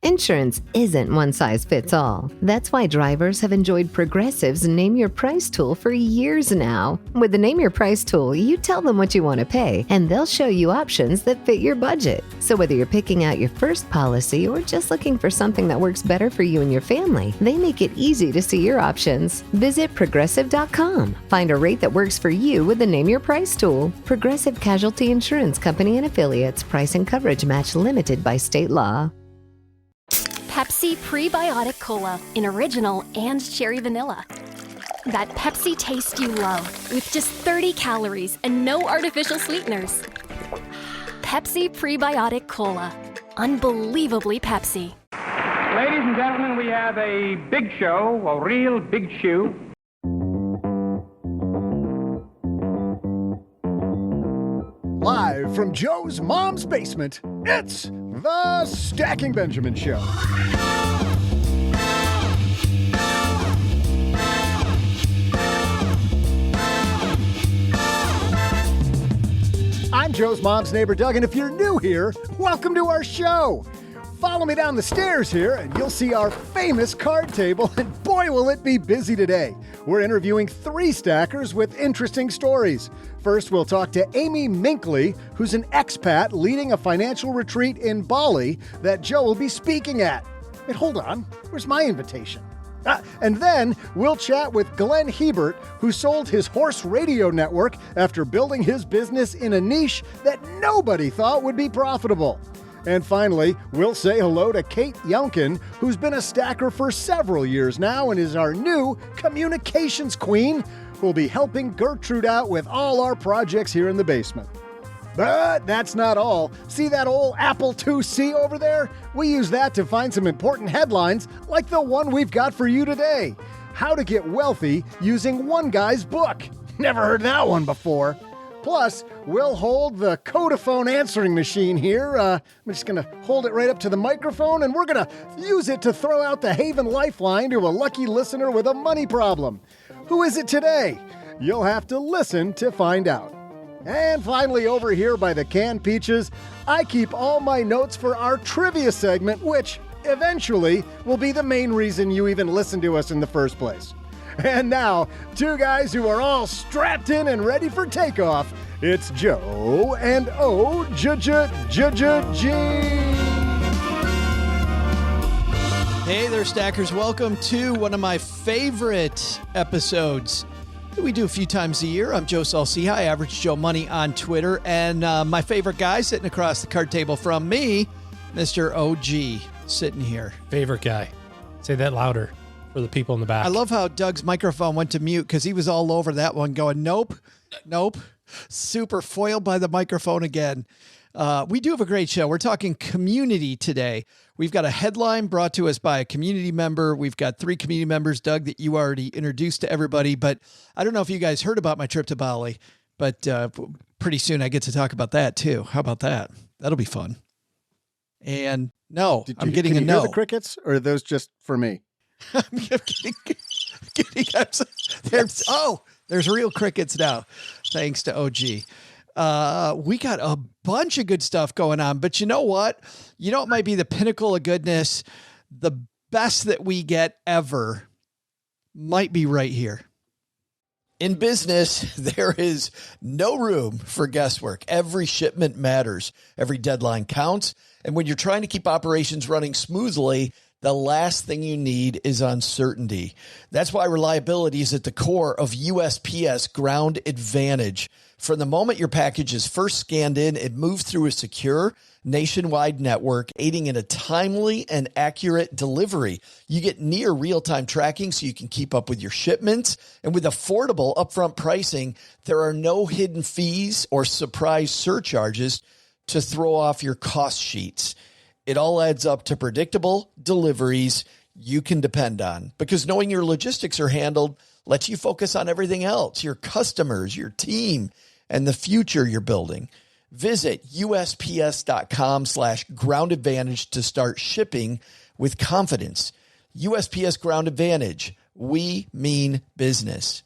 Insurance isn't one size fits all. That's why drivers have enjoyed Progressive's Name Your Price tool for years now. With the Name Your Price tool, you tell them what you want to pay, and they'll show you options that fit your budget. So whether you're picking out your first policy or just looking for something that works better for you and your family, they make it easy to see your options. Visit Progressive.com. Find a rate that works for you with the Name Your Price tool. Progressive Casualty Insurance Company and Affiliates. Price and coverage match limited by state law. Pepsi Prebiotic Cola in original and cherry vanilla. That Pepsi taste you love with just 30 calories and no artificial sweeteners. Pepsi Prebiotic Cola. Unbelievably Pepsi. Ladies and gentlemen, we have a big show, a real big shoe. Live from Joe's mom's basement, it's the Stacking Benjamin Show. I'm Joe's mom's neighbor, Doug, and if you're new here, welcome to our show. Follow me down the stairs here, and you'll see our famous card table, and boy, will it be busy today. We're interviewing 3 stackers with interesting stories. First, we'll talk to Amy Minkley, who's an expat leading a financial retreat in Bali that Joe will be speaking at. Wait, hold on. Where's my invitation? And then we'll chat with Glenn Hebert, who sold his horse radio network after building his business in a niche that nobody thought would be profitable. And finally, we'll say hello to Kate Younkin, who's been a stacker for several years now and is our new communications queen, who'll be helping Gertrude out with all our projects here in the basement. But that's not all. See that old Apple IIc over there? We use that to find some important headlines like the one we've got for you today. How to Get Wealthy Using One Guy's Book. Never heard that one before. Plus, we'll hold the Codaphone answering machine here. I'm just going to hold it right up to the microphone, and we're going to use it to throw out the Haven Lifeline to a lucky listener with a money problem. Who is it today? You'll have to listen to find out. And finally, over here by the canned peaches, I keep all my notes for our trivia segment, which eventually will be the main reason you even listen to us in the first place. And now, 2 guys who are all strapped in and ready for takeoff. It's Joe and O-J-J-J-J-G. Hey there, stackers. Welcome to one of my favorite episodes that we do a few times a year. I'm Joe Salciha, Average Joe Money on Twitter. And my favorite guy sitting across the card table from me, Mr. OG, sitting here. Favorite guy. Say that louder for the people in the back. I love how Doug's microphone went to mute because he was all over that one going, nope. Super foiled by the microphone again. We do have a great show. We're talking community today. We've got a headline brought to us by a community member. We've got 3 community members, Doug, that you already introduced to everybody. But I don't know if you guys heard about my trip to Bali, but pretty soon I get to talk about that too. How about that? That'll be fun. And no, I'm getting a no. Can you hear the crickets, or are those just for me? I'm getting there's real crickets now, thanks to OG. We got a bunch of good stuff going on, but you know what? You know, it might be the pinnacle of goodness. The best that we get ever might be right here. In business, there is no room for guesswork. Every shipment matters. Every deadline counts. And when you're trying to keep operations running smoothly, the last thing you need is uncertainty. That's why reliability is at the core of USPS Ground Advantage. From the moment your package is first scanned in, it moves through a secure nationwide network, aiding in a timely and accurate delivery. You get near real-time tracking so you can keep up with your shipments. And with affordable upfront pricing, there are no hidden fees or surprise surcharges to throw off your cost sheets. It all adds up to predictable deliveries you can depend on, because knowing your logistics are handled lets you focus on everything else, your customers, your team, and the future you're building. Visit USPS.com/Ground Advantage to start shipping with confidence. USPS Ground Advantage. We mean business.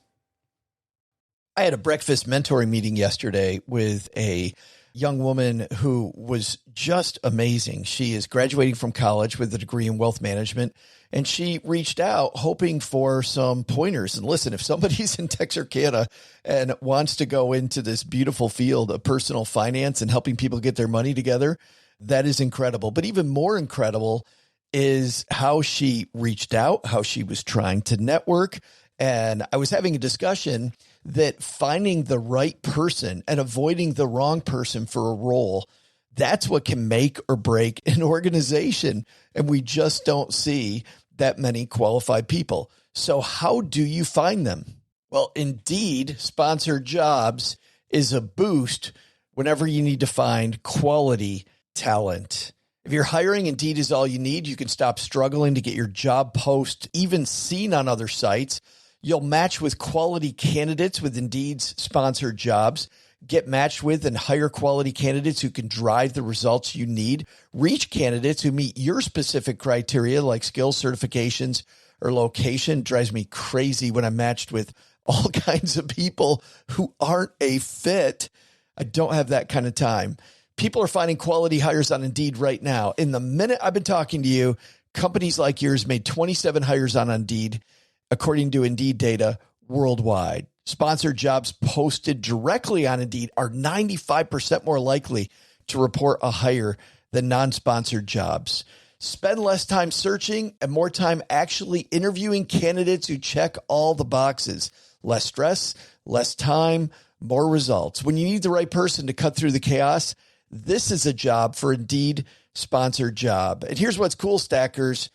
I had a breakfast mentoring meeting yesterday with a young woman who was just amazing. She is graduating from college with a degree in wealth management, and she reached out hoping for some pointers. And listen, if somebody's in Texarkana and wants to go into this beautiful field of personal finance and helping people get their money together, that is incredible. But even more incredible is how she reached out, how she was trying to network. And I was having a discussion that finding the right person and avoiding the wrong person for a role, that's what can make or break an organization. And we just don't see that many qualified people. So how do you find them? Well, Indeed sponsored jobs is a boost whenever you need to find quality talent. If you're hiring, Indeed is all you need. You can stop struggling to get your job post even seen on other sites. You'll match with quality candidates with Indeed's sponsored jobs. Get matched with and hire quality candidates who can drive the results you need. Reach candidates who meet your specific criteria like skills, certifications, or location. It drives me crazy when I'm matched with all kinds of people who aren't a fit. I don't have that kind of time. People are finding quality hires on Indeed right now. In the minute I've been talking to you, companies like yours made 27 hires on Indeed, according to Indeed data worldwide. Sponsored jobs posted directly on Indeed are 95% more likely to report a hire than non-sponsored jobs. Spend less time searching and more time actually interviewing candidates who check all the boxes. Less stress, less time, more results. When you need the right person to cut through the chaos, this is a job for Indeed sponsored job. And here's what's cool, Stackers.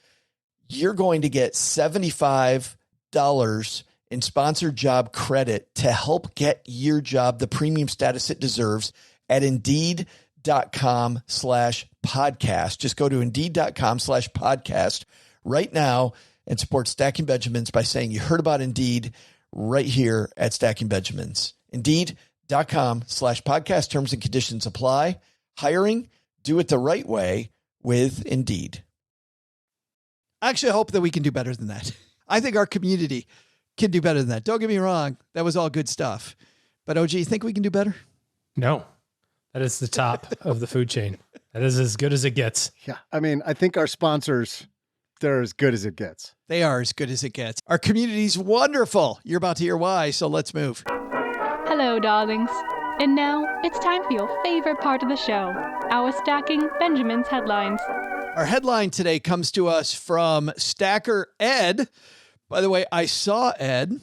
You're going to get $75 in sponsored job credit to help get your job the premium status it deserves at Indeed.com/podcast. Just go to Indeed.com/podcast right now and support Stacking Benjamins by saying you heard about Indeed right here at Stacking Benjamins. Indeed.com/podcast. Terms and conditions apply. Hiring, do it the right way with Indeed. I actually hope that we can do better than that. I think our community can do better than that. Don't get me wrong. That was all good stuff. But OG, you think we can do better? No, that is the top of the food chain. That is as good as it gets. Yeah. I mean, I think our sponsors, they're as good as it gets. They are as good as it gets. Our community's wonderful. You're about to hear why, so let's move. Hello, darlings. And now it's time for your favorite part of the show, our Stacking Benjamins headlines. Our headline today comes to us from Stacker Ed. By the way, I saw Ed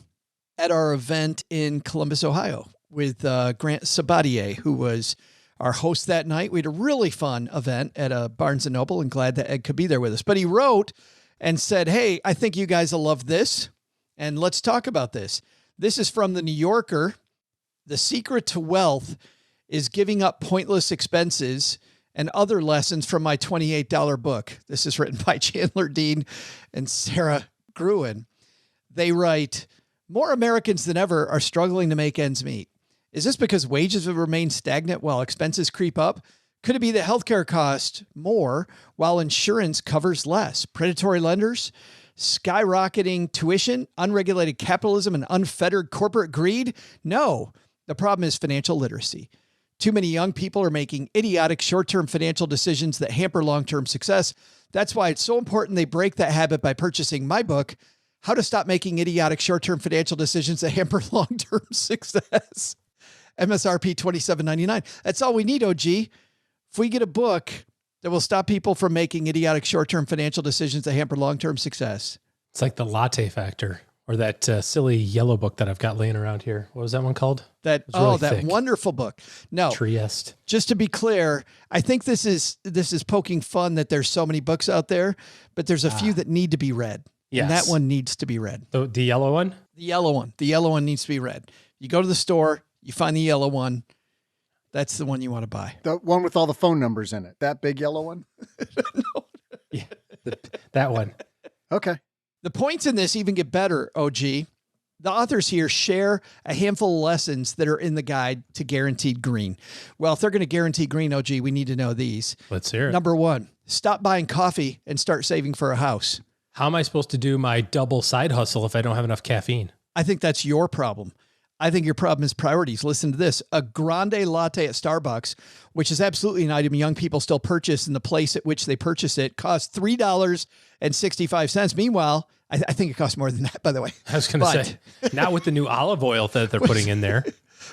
at our event in Columbus, Ohio with Grant Sabatier, who was our host that night. We had a really fun event at a Barnes & Noble and glad that Ed could be there with us. But he wrote and said, hey, I think you guys will love this, and let's talk about this. This is from the New Yorker. The secret to wealth is giving up pointless expenses and other lessons from my $28 book. This is written by Chandler Dean and Sarah Gruen. They write, more Americans than ever are struggling to make ends meet. Is this because wages have remained stagnant while expenses creep up? Could it be that healthcare costs more while insurance covers less? Predatory lenders, skyrocketing tuition, unregulated capitalism, and unfettered corporate greed? No, the problem is financial literacy. Too many young people are making idiotic short-term financial decisions that hamper long-term success. That's why it's so important they break that habit by purchasing my book, How to Stop Making Idiotic Short-Term Financial Decisions That Hamper Long-Term Success. MSRP $27.99. That's all we need, OG. If we get a book that will stop people from making idiotic short-term financial decisions that hamper long-term success. It's like the Latte Factor or that silly yellow book that I've got laying around here. What was that one called? That wonderful book. No, Trieste. Just to be clear, I think this is poking fun that there's so many books out there, but there's a few that need to be read. Yes. And that one needs to be read. The yellow one? The yellow one. The yellow one needs to be read. You go to the store, you find the yellow one. That's the one you want to buy. The one with all the phone numbers in it. That big yellow one? No. Yeah, that one. Okay. The points in this even get better, OG. The authors here share a handful of lessons that are in the guide to Guaranteed Green. Well, if they're going to guarantee green, OG, we need to know these. Let's hear it. Number one, stop buying coffee and start saving for a house. How am I supposed to do my double side hustle if I don't have enough caffeine? I think that's your problem. I think your problem is priorities. Listen to this. A grande latte at Starbucks, which is absolutely an item young people still purchase, and the place at which they purchase it costs $3.65. Meanwhile, I think it costs more than that, by the way. I was going to say, not with the new olive oil that they're putting in there.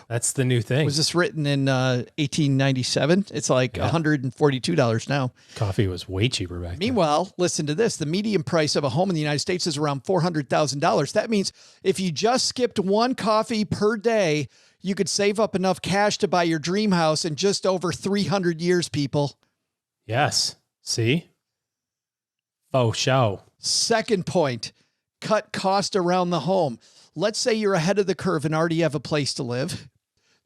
That's the new thing. Was this written in 1897? It's like $142 now. Coffee was way cheaper back then. Meanwhile, listen to this. The median price of a home in the United States is around $400,000. That means if you just skipped one coffee per day, you could save up enough cash to buy your dream house in just over 300 years, people. Yes. See? Faux show. Second point, cut cost around the home. Let's say you're ahead of the curve and already have a place to live.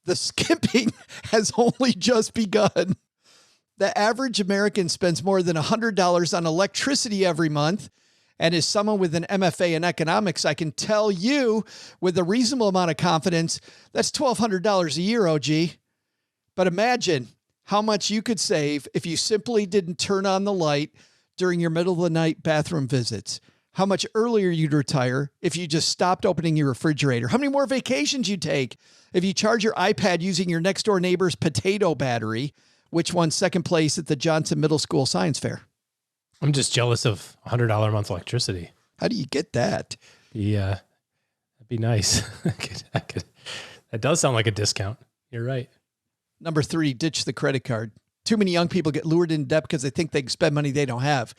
The skipping has only just begun. The average American spends more than $100 on electricity every month. And as someone with an MFA in economics, I can tell you with a reasonable amount of confidence, that's $1,200 a year, OG. But imagine how much you could save if you simply didn't turn on the light during your middle of the night bathroom visits. How much earlier you'd retire if you just stopped opening your refrigerator. How many more vacations you'd take if you charge your iPad using your next door neighbor's potato battery, which won second place at the Johnson Middle School Science Fair. I'm just jealous of $100 a month electricity. How do you get that? Yeah, that'd be nice. That does sound like a discount. You're right. Number 3, ditch the credit card. Too many young people get lured into debt because they think they can spend money they don't have.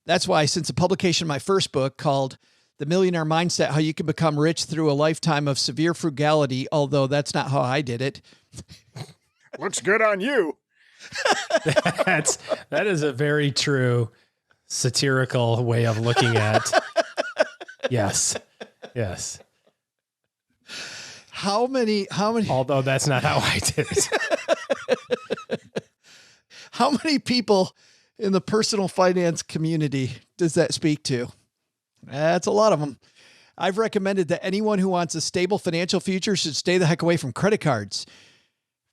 That's why since the publication of my first book called The Millionaire Mindset, How You Can Become Rich Through a Lifetime of Severe Frugality, although that's not how I did it. Looks good on you. That is a very true satirical way of looking at. Yes. How many? Although that's not how I did it. How many people in the personal finance community does that speak to? That's a lot of them. I've recommended that anyone who wants a stable financial future should stay the heck away from credit cards.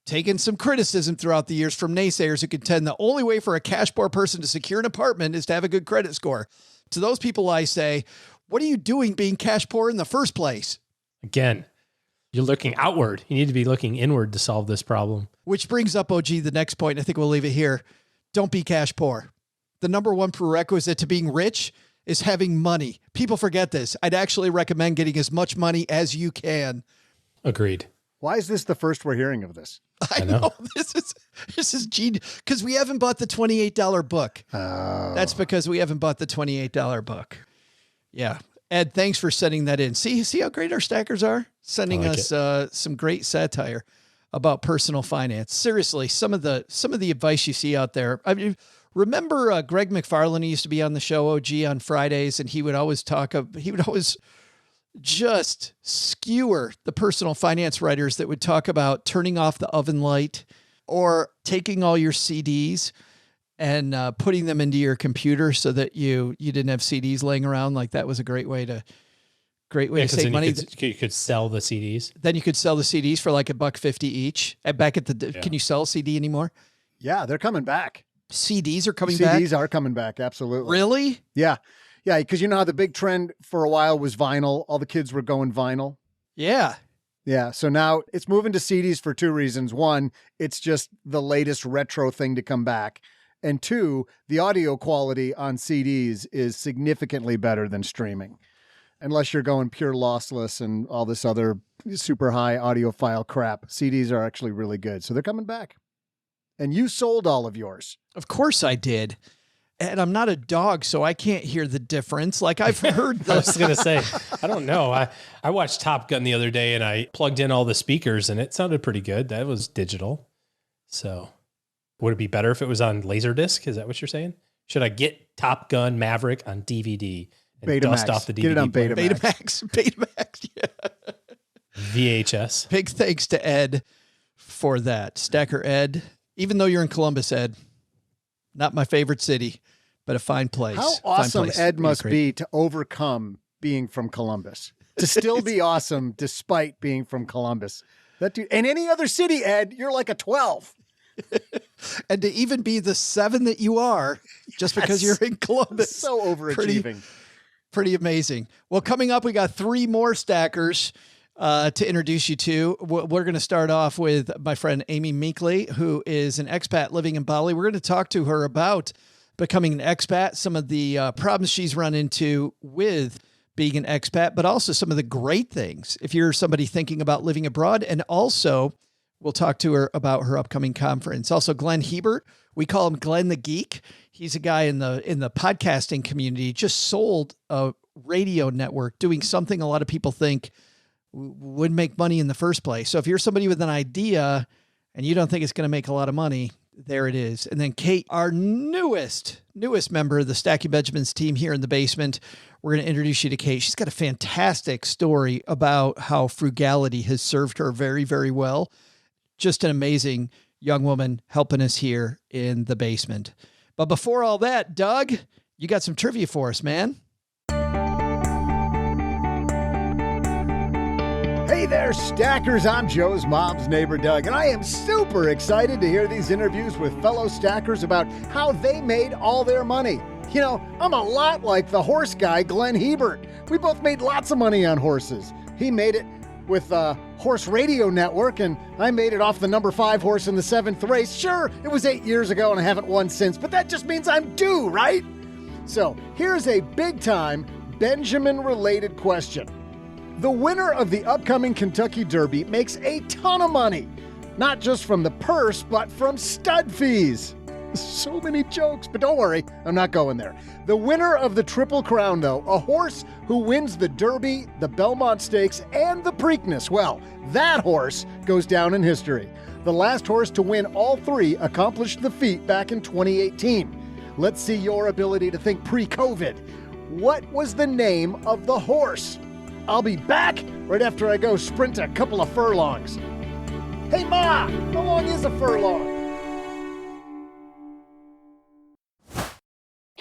Taken some criticism throughout the years from naysayers who contend the only way for a cash poor person to secure an apartment is to have a good credit score. To those people, I say, what are you doing being cash poor in the first place? Again, you're looking outward. You need to be looking inward to solve this problem. Which brings up, OG, the next point. I think we'll leave it here. Don't be cash poor. The number one prerequisite to being rich is having money. People forget this. I'd actually recommend getting as much money as you can. Agreed. Why is this the first we're hearing of this? I know. This is genius. Because we haven't bought the $28 book. Oh. That's because we haven't bought the $28 book. Yeah. Ed, thanks for sending that in. See how great our stackers are? Sending us some great satire about personal finance. Seriously, some of the advice you see out there. I mean, remember Greg McFarlane used to be on the show, OG, on Fridays, and he would always just skewer the personal finance writers that would talk about turning off the oven light or taking all your CDs and putting them into your computer so that you didn't have CDs laying around. Like that was a great way to save money. You could sell the CDs. Then you could sell the CDs for like $1.50 each. Can you sell a CD anymore? Yeah, they're coming back. CDs are coming back? CDs are coming back, absolutely. Really? Yeah. Yeah, because you know how the big trend for a while was vinyl. All the kids were going vinyl. Yeah. Yeah, so now it's moving to CDs for 2 reasons. 1, it's just the latest retro thing to come back. And 2, the audio quality on CDs is significantly better than streaming. Unless you're going pure lossless and all this other super high audiophile crap, CDs are actually really good. So they're coming back. And you sold all of yours. Of course I did. And I'm not a dog, so I can't hear the difference. Like I've heard I was going to say, I don't know. I watched Top Gun the other day and I plugged in all the speakers and it sounded pretty good. That was digital. So would it be better if it was on Laserdisc? Is that what you're saying? Should I get Top Gun Maverick on DVD and Betamax. dust off the DVD? Get it on player? Betamax. Yeah. VHS. Big thanks to Ed for that. Stacker Ed, even though you're in Columbus, Ed, not my favorite city, but a fine place. How awesome Ed must be to overcome being from Columbus. To still be awesome despite being from Columbus. That dude, in any other city, Ed, you're like a 12. And to even be the 7 that you are, just because you're in Columbus. So overachieving. Pretty amazing. Well, coming up, we got 3 more stackers. to introduce you to. We're going to start off with my friend Amy Minkley, who is an expat living in Bali. We're going to talk to her about becoming an expat, some of the problems she's run into with being an expat, but also some of the great things if you're somebody thinking about living abroad. And also, we'll talk to her about her upcoming conference. Also, Glenn Hebert, we call him Glenn the Geek. He's a guy in the podcasting community, just sold a radio network doing something a lot of people think would make money in the first place. So if you're somebody with an idea and you don't think it's going to make a lot of money, there it is. And then Kate, our newest member of the Stacking Benjamins team here in the basement. We're going to introduce you to Kate. She's got a fantastic story about how frugality has served her very, very well. Just an amazing young woman helping us here in the basement. But before all that, Doug, you got some trivia for us, man. Hey there, Stackers. I'm Joe's mom's neighbor, Doug, and I am super excited to hear these interviews with fellow Stackers about how they made all their money. You know, I'm a lot like the horse guy, Glenn Hebert. We both made lots of money on horses. He made it with a horse radio network, and I made it off the number 5 horse in the 7th race. Sure, it was 8 years ago, and I haven't won since, but that just means I'm due, right? So here's a big-time Benjamin-related question. The winner of the upcoming Kentucky Derby makes a ton of money, not just from the purse, but from stud fees. So many jokes, but don't worry, I'm not going there. The winner of the Triple Crown, though, a horse who wins the Derby, the Belmont Stakes, and the Preakness, well, that horse goes down in history. The last horse to win all 3 accomplished the feat back in 2018. Let's see your ability to think pre-COVID. What was the name of the horse? I'll be back right after I go sprint a couple of furlongs. Hey, Ma, how long is a furlong?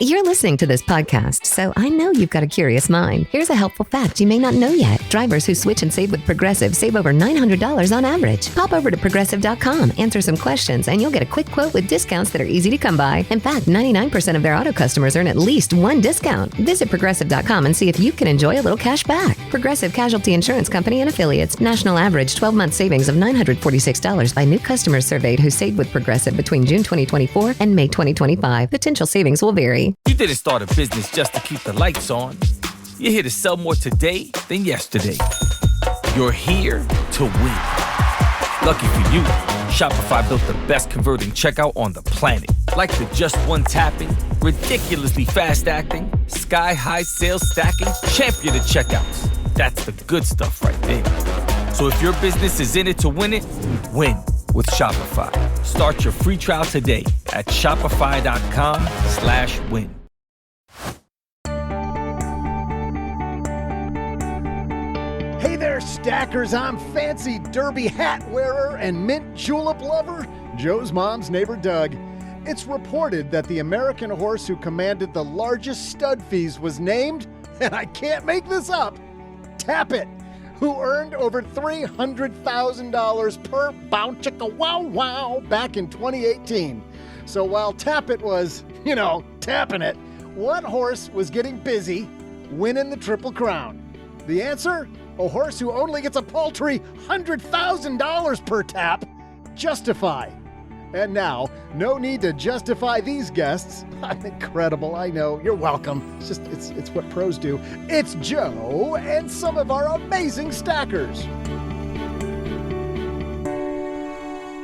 You're listening to this podcast, so I know you've got a curious mind. Here's a helpful fact you may not know yet. Drivers who switch and save with Progressive save over $900 on average. Pop over to Progressive.com, answer some questions, and you'll get a quick quote with discounts that are easy to come by. In fact, 99% of their auto customers earn at least one discount. Visit Progressive.com and see if you can enjoy a little cash back. Progressive Casualty Insurance Company and Affiliates. National average 12-month savings of $946 by new customers surveyed who saved with Progressive between June 2024 and May 2025. Potential savings will vary. You didn't start a business just to keep the lights on. You're here to sell more today than yesterday. You're here to win. Lucky for you, Shopify built the best converting checkout on the planet. Like the just one tapping, ridiculously fast acting, sky-high sales stacking, champion of checkouts. That's the good stuff right there. So if your business is in it to win it, win with Shopify. Start your free trial today at shopify.com/win. Hey there, Stackers. I'm fancy derby hat wearer and mint julep lover, Joe's mom's neighbor, Doug. It's reported that the American horse who commanded the largest stud fees was named, and I can't make this up, Tappet, who earned over $300,000 per bow chicka wow wow back in 2018. So while Tappet was, tapping it, what horse was getting busy winning the Triple Crown? The answer? A horse who only gets a paltry $100,000 per tap. Justify. And now, no need to justify these guests. I'm incredible, I know. You're welcome. It's what pros do. It's Joe and some of our amazing stackers.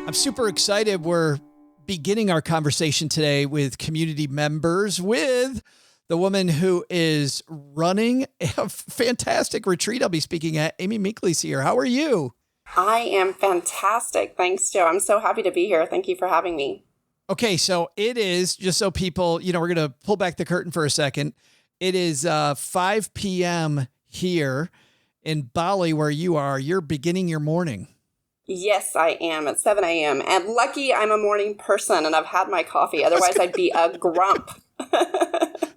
I'm super excited. We're beginning our conversation today with community members with the woman who is running a fantastic retreat I'll be speaking at. Amy Minkley's here. How are you? I am fantastic. Thanks, Joe. I'm so happy to be here. Thank you for having me. Okay, so it is, just so people, we're going to pull back the curtain for a second. It is 5 p.m. here in Bali where you are. You're beginning your morning. Yes, I am at 7 a.m. And lucky I'm a morning person and I've had my coffee. Otherwise, I'd be a grump.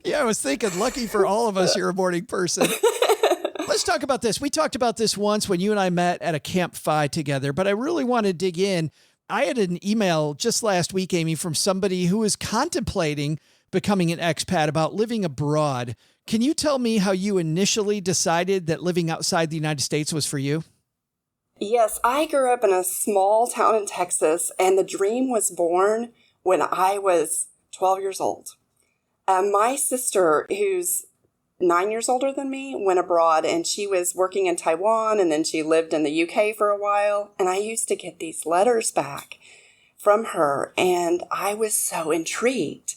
Yeah, I was thinking, lucky for all of us, you're a morning person. Let's talk about this. We talked about this once when you and I met at a campfire together, but I really want to dig in. I had an email just last week, Amy, from somebody who is contemplating becoming an expat about living abroad. Can you tell me how you initially decided that living outside the United States was for you? Yes, I grew up in a small town in Texas, and the dream was born when I was 12 years old. My sister, who's 9 years older than me, went abroad, and she was working in Taiwan, and then she lived in the UK for a while, and I used to get these letters back from her, and I was so intrigued.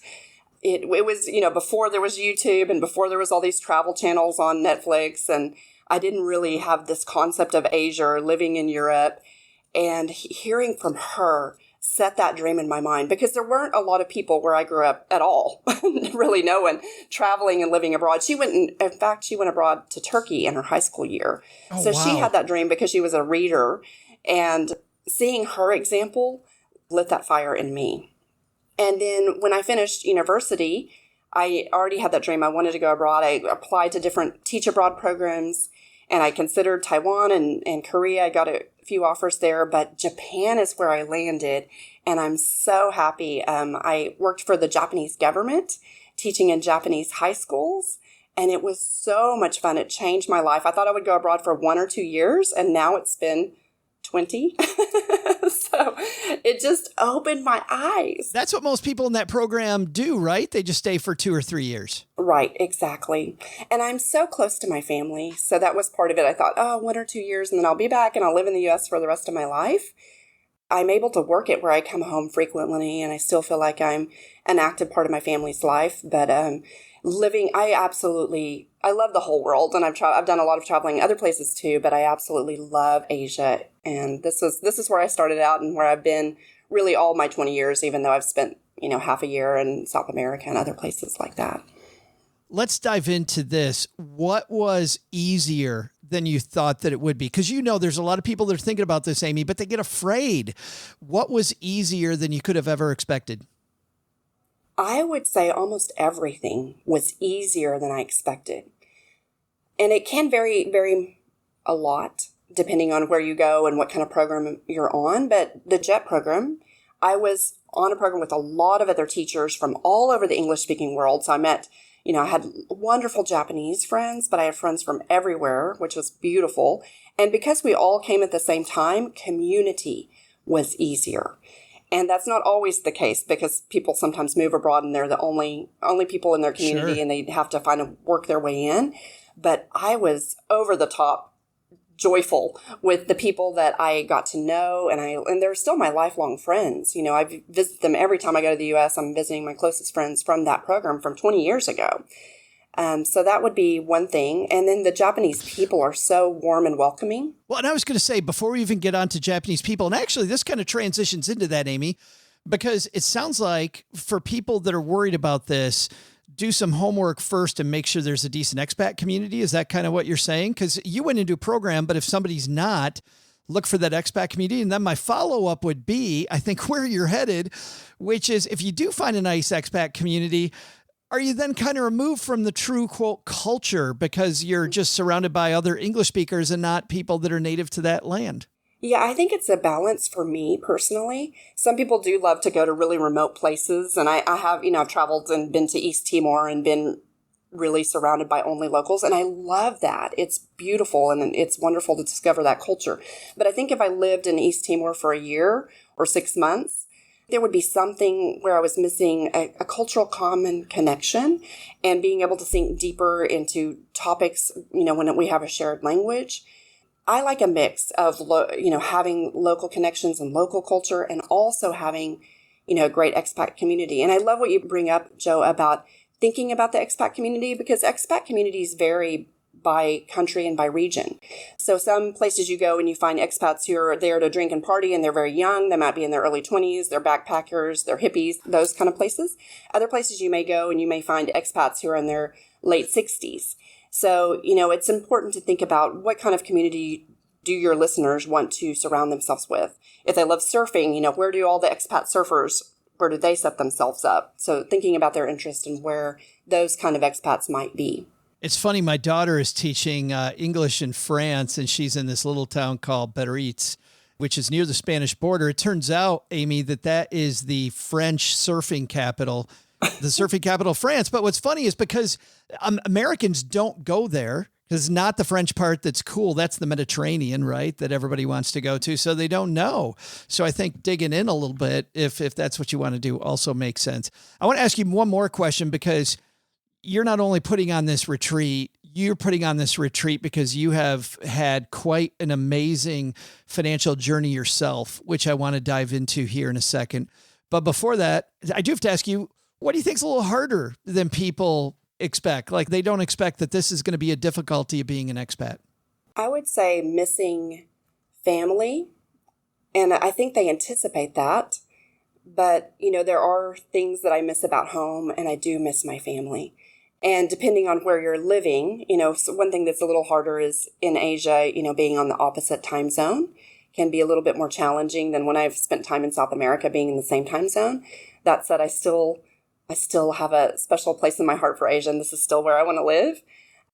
It was, before there was YouTube and before there was all these travel channels on Netflix, and I didn't really have this concept of Asia or living in Europe. And hearing from her set that dream in my mind, because there weren't a lot of people where I grew up at all. Really no one traveling and living abroad. She went abroad to Turkey in her high school year. Oh, so wow. She had that dream because she was a reader, and seeing her example lit that fire in me. And then when I finished university, I already had that dream. I wanted to go abroad. I applied to different teach abroad programs, and I considered Taiwan and Korea. I got a few offers there, but Japan is where I landed, and I'm so happy. I worked for the Japanese government, teaching in Japanese high schools, and it was so much fun. It changed my life. I thought I would go abroad for 1 or 2 years, and now it's been 20. So it just opened my eyes. That's what most people in that program do, right? They just stay for 2 or 3 years. Right, exactly. And I'm so close to my family. So that was part of it. I thought, 1 or 2 years, and then I'll be back and I'll live in the U.S. for the rest of my life. I'm able to work it where I come home frequently, and I still feel like I'm an active part of my family's life. But I love the whole world, and I've done a lot of traveling other places too, but I absolutely love Asia. And this is where I started out and where I've been really all my 20 years, even though I've spent, half a year in South America and other places like that. Let's dive into this. What was easier than you thought that it would be? Because there's a lot of people that are thinking about this, Amy, but they get afraid. What was easier than you could have ever expected? I would say almost everything was easier than I expected. And it can vary a lot depending on where you go and what kind of program you're on. But the JET program, I was on a program with a lot of other teachers from all over the English-speaking world. So I met, I had wonderful Japanese friends, but I had friends from everywhere, which was beautiful. And because we all came at the same time, community was easier. And that's not always the case, because people sometimes move abroad and they're the only people in their community. Sure. And they have to work their way in. But I was over the top joyful with the people that I got to know, and they're still my lifelong friends. I visit them every time I go to the U.S. I'm visiting my closest friends from that program from 20 years ago. So that would be one thing. And then the Japanese people are so warm and welcoming. Well, and I was going to say, before we even get on to Japanese people, and actually this kind of transitions into that, Amy, because it sounds like for people that are worried about this, do some homework first and make sure there's a decent expat community. Is that kind of what you're saying? Because you went into a program, but if somebody's not, look for that expat community. And then my follow-up would be, I think, where you're headed, which is if you do find a nice expat community, are you then kind of removed from the true, quote, culture because you're just surrounded by other English speakers and not people that are native to that land? Yeah, I think it's a balance for me personally. Some people do love to go to really remote places. And I have, I've traveled and been to East Timor and been really surrounded by only locals. And I love that. It's beautiful and it's wonderful to discover that culture. But I think if I lived in East Timor for a year or 6 months, there would be something where I was missing a cultural common connection and being able to think deeper into topics, when we have a shared language. I like a mix of, having local connections and local culture and also having, a great expat community. And I love what you bring up, Joe, about thinking about the expat community, because expat communities vary by country and by region. So some places you go and you find expats who are there to drink and party and they're very young. They might be in their early 20s, they're backpackers, they're hippies, those kind of places. Other places you may go and you may find expats who are in their late 60s. So, it's important to think about what kind of community do your listeners want to surround themselves with. If they love surfing, where do all the expat surfers, where do they set themselves up? So thinking about their interest and where those kind of expats might be. It's funny. My daughter is teaching English in France, and she's in this little town called Biarritz, which is near the Spanish border. It turns out, Amy, that is the French surfing capital, the surfing capital of France. But what's funny is because Americans don't go there Because not the French part that's cool. That's the Mediterranean, right? That everybody wants to go to. So they don't know. So I think digging in a little bit, if that's what you want to do, also makes sense. I want to ask you one more question, because you're not only putting on this retreat, you're putting on this retreat because you have had quite an amazing financial journey yourself, which I want to dive into here in a second. But before that, I do have to ask you, what do you think is a little harder than people expect? Like, they don't expect that this is going to be a difficulty of being an expat. I would say missing family. And I think they anticipate that. But, there are things that I miss about home, and I do miss my family. And depending on where you're living, so one thing that's a little harder is in Asia, being on the opposite time zone can be a little bit more challenging than when I've spent time in South America being in the same time zone. That said, I still have a special place in my heart for Asia, and this is still where I want to live.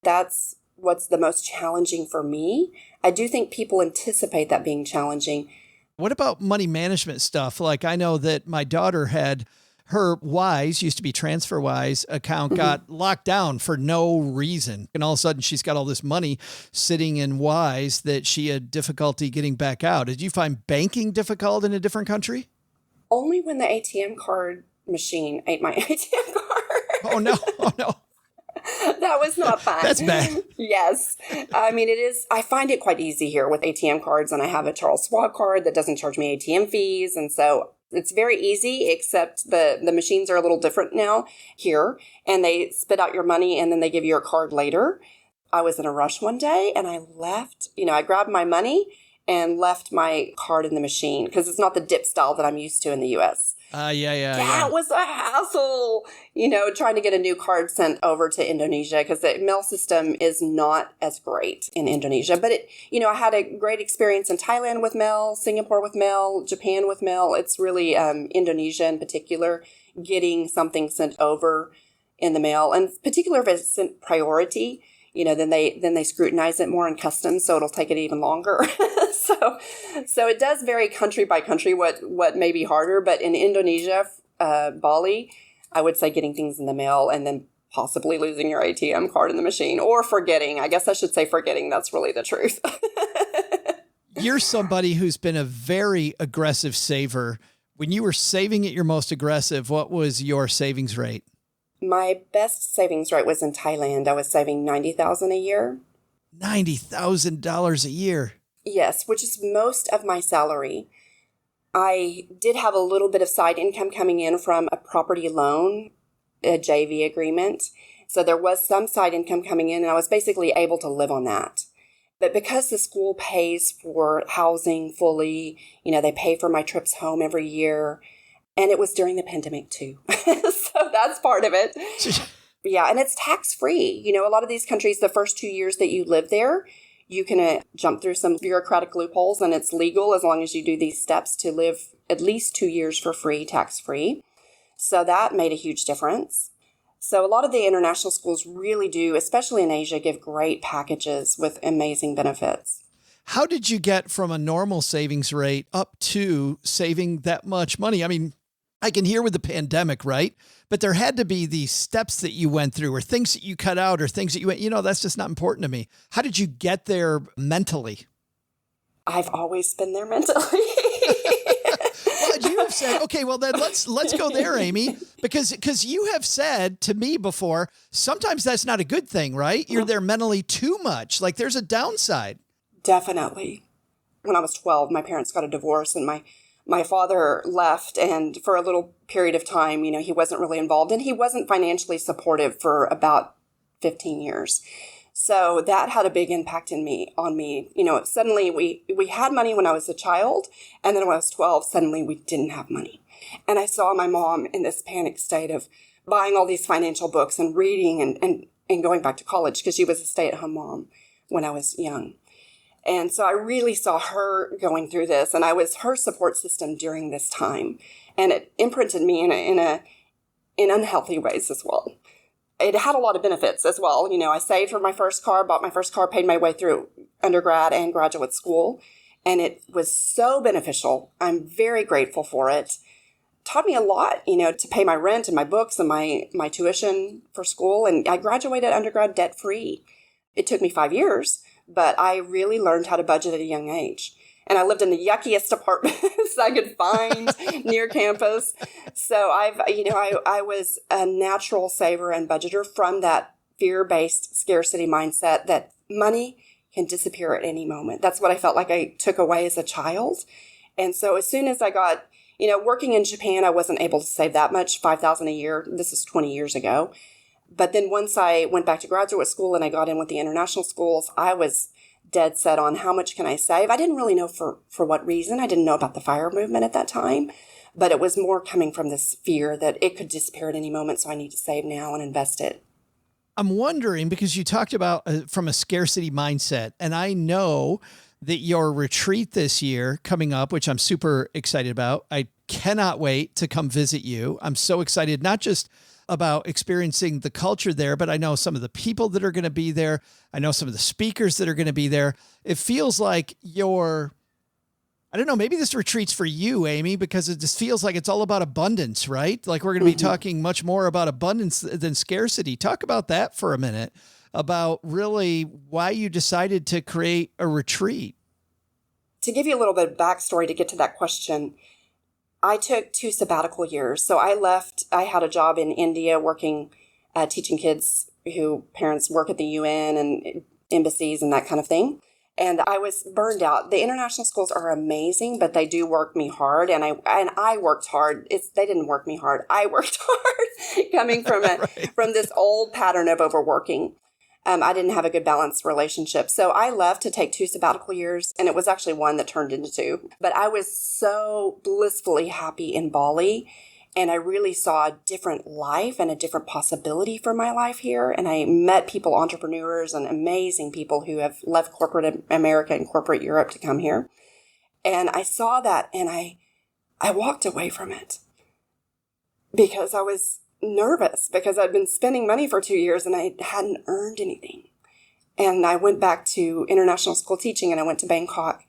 That's what's the most challenging for me. I do think people anticipate that being challenging. What about money management stuff? Like, I know that my daughter had her Wise, used to be TransferWise account, got locked down for no reason. And all of a sudden she's got all this money sitting in Wise that she had difficulty getting back out. Did you find banking difficult in a different country? Only when the ATM card machine ate my ATM card. Oh no. That was not fun. That's bad. Yes. I mean, it is. I find it quite easy here with ATM cards, and I have a Charles Schwab card that doesn't charge me ATM fees. And so it's very easy, except the machines are a little different now here, and they spit out your money and then they give you your card later. I was in a rush one day and I left, I grabbed my money and left my card in the machine because it's not the dip style that I'm used to in the US. Yeah. That was a hassle, trying to get a new card sent over to Indonesia because the mail system is not as great in Indonesia. But I had a great experience in Thailand with mail, Singapore with mail, Japan with mail. It's really Indonesia in particular, getting something sent over in the mail, and particularly if it's sent priority. Then they scrutinize it more in customs, so it'll take it even longer. So it does vary country by country what may be harder. But in Indonesia, Bali, I would say getting things in the mail and then possibly losing your ATM card in the machine or forgetting. I guess I should say forgetting. That's really the truth. You're somebody who's been a very aggressive saver. When you were saving at your most aggressive, what was your savings rate? My best savings rate was in Thailand. I was saving $90,000 a year. $90,000 a year. Yes, which is most of my salary. I did have a little bit of side income coming in from a property loan, a JV agreement. So there was some side income coming in, and I was basically able to live on that. But because the school pays for housing fully, they pay for my trips home every year. And it was during the pandemic too. So that's part of it. Yeah. And it's tax free. A lot of these countries, the first 2 years that you live there, you can jump through some bureaucratic loopholes, and it's legal as long as you do these steps to live at least 2 years for free, tax free. So that made a huge difference. So a lot of the international schools really do, especially in Asia, give great packages with amazing benefits. How did you get from a normal savings rate up to saving that much money? I mean, I can hear with the pandemic, right? But there had to be these steps that you went through, or things that you cut out, or things that you went, that's just not important to me. How did you get there mentally? I've always been there mentally. Well, you have said, okay, well then let's go there, Amy, because you have said to me before, sometimes that's not a good thing, right? You're there mentally too much. Like, there's a downside. Definitely. When I was 12, my parents got a divorce, and my father left, and for a little period of time, he wasn't really involved, and he wasn't financially supportive for about 15 years. So that had a big impact on me. Suddenly we had money when I was a child, and then when I was 12, suddenly we didn't have money. And I saw my mom in this panic state of buying all these financial books and reading and going back to college because she was a stay-at-home mom when I was young. And so I really saw her going through this, and I was her support system during this time. And it imprinted me in unhealthy ways as well. It had a lot of benefits as well. I saved for my first car, bought my first car, paid my way through undergrad and graduate school. And it was so beneficial. I'm very grateful for it. Taught me a lot, to pay my rent and my books and my tuition for school. And I graduated undergrad debt-free. It took me 5 years, but I really learned how to budget at a young age. And I lived in the yuckiest apartments I could find near campus. So I was a natural saver and budgeter from that fear-based scarcity mindset that money can disappear at any moment. That's what I felt like I took away as a child. And so as soon as I got, working in Japan, I wasn't able to save that much, $5,000 a year. This is 20 years ago. But then once I went back to graduate school and I got in with the international schools, I was dead set on how much can I save. I didn't really know for what reason. I didn't know about the FIRE movement at that time, but it was more coming from this fear that it could disappear at any moment. So I need to save now and invest it. I'm wondering, because you talked about from a scarcity mindset, and I know that your retreat this year coming up, which I'm super excited about. I cannot wait to come visit you. I'm so excited, not just about experiencing the culture there, but I know some of the people that are going to be there. I know some of the speakers that are going to be there. It feels like I don't know, maybe this retreat's for you, Amy, because it just feels like it's all about abundance, right? Like we're going to be talking much more about abundance than scarcity. Talk about that for a minute, about really why you decided to create a retreat. To give you a little bit of backstory to get to that question, I took 2 sabbatical years. So I had a job in India working, teaching kids who parents work at the UN and embassies and that kind of thing. And I was burned out. The international schools are amazing, but they do work me hard. And I worked hard. They didn't work me hard. I worked hard coming from from this old pattern of overworking. I didn't have a good balanced relationship. So I left to take 2 sabbatical years, and it was actually 1 that turned into 2. But I was so blissfully happy in Bali, and I really saw a different life and a different possibility for my life here. And I met people, entrepreneurs and amazing people who have left corporate America and corporate Europe to come here. And I saw that, and I walked away from it because I was nervous, because I'd been spending money for 2 years and I hadn't earned anything. And I went back to international school teaching, and I went to Bangkok,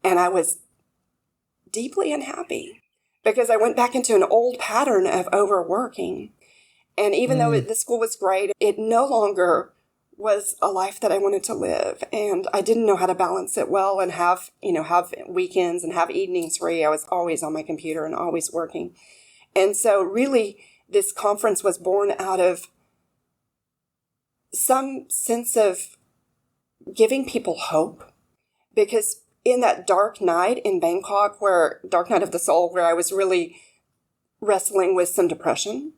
and I was deeply unhappy because I went back into an old pattern of overworking. And even though the school was great, it no longer was a life that I wanted to live. And I didn't know how to balance it well and have weekends and have evenings free. I was always on my computer and always working. And so really, this conference was born out of some sense of giving people hope, because in that dark night in Bangkok, dark night of the soul, where I was really wrestling with some depression,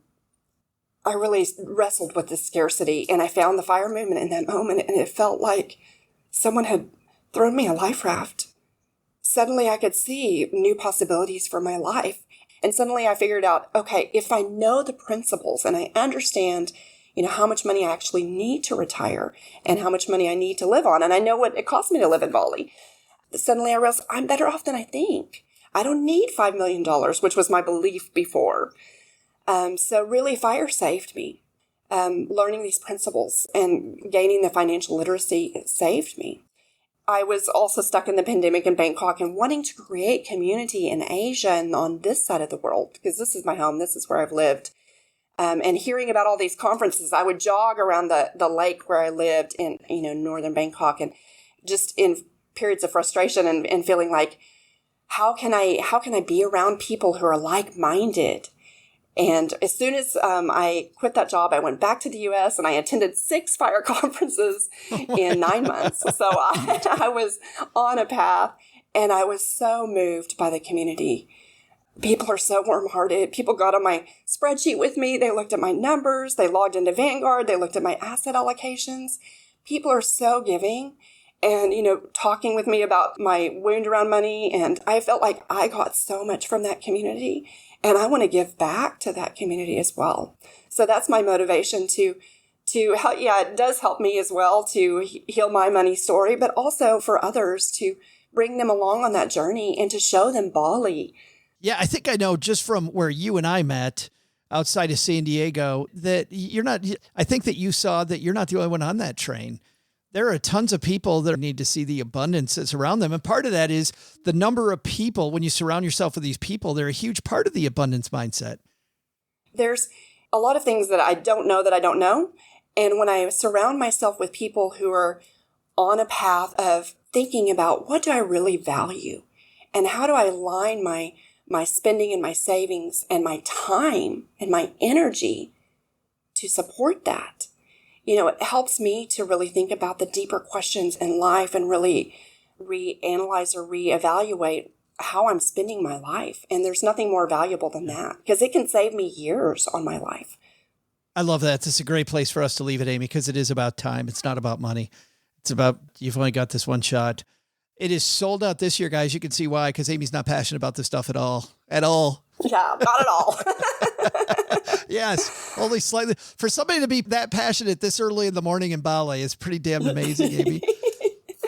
I really wrestled with this scarcity, and I found the FIRE movement in that moment, and it felt like someone had thrown me a life raft. Suddenly I could see new possibilities for my life. And suddenly I figured out, okay, if I know the principles and I understand, how much money I actually need to retire and how much money I need to live on, and I know what it costs me to live in Bali, suddenly I realized I'm better off than I think. I don't need $5 million, which was my belief before. So really, FIRE saved me. Learning these principles and gaining the financial literacy saved me. I was also stuck in the pandemic in Bangkok and wanting to create community in Asia and on this side of the world, because this is my home. This is where I've lived. And hearing about all these conferences, I would jog around the lake where I lived in, northern Bangkok, and just in periods of frustration and feeling like, how can I be around people who are like-minded? And as soon as I quit that job, I went back to the U.S. and I attended 6 FIRE conferences in 9 months. So I was on a path, and I was so moved by the community. People are so warm-hearted. People got on my spreadsheet with me. They looked at my numbers. They logged into Vanguard. They looked at my asset allocations. People are so giving and, talking with me about my wound around money. And I felt like I got so much from that community. And I want to give back to that community as well. So that's my motivation to help. Yeah, it does help me as well to heal my money story, but also for others to bring them along on that journey and to show them Bali. Yeah, I think I know just from where you and I met outside of San Diego that I think that you saw that you're not the only one on that train. There are tons of people that need to see the abundance that's around them. And part of that is the number of people. When you surround yourself with these people, they're a huge part of the abundance mindset. There's a lot of things that I don't know, And when I surround myself with people who are on a path of thinking about what do I really value and how do I align my spending and my savings and my time and my energy to support that, it helps me to really think about the deeper questions in life and really reanalyze or reevaluate how I'm spending my life. And there's nothing more valuable than that, because it can save me years on my life. I love that. It's a great place for us to leave it, Amy, because it is about time. It's not about money. It's about, you've only got this one shot. It is sold out this year, guys. You can see why, because Amy's not passionate about this stuff at all. At all. Yeah, not at all. Yes, only slightly. For somebody to be that passionate this early in the morning in Bali is pretty damn amazing, Amy.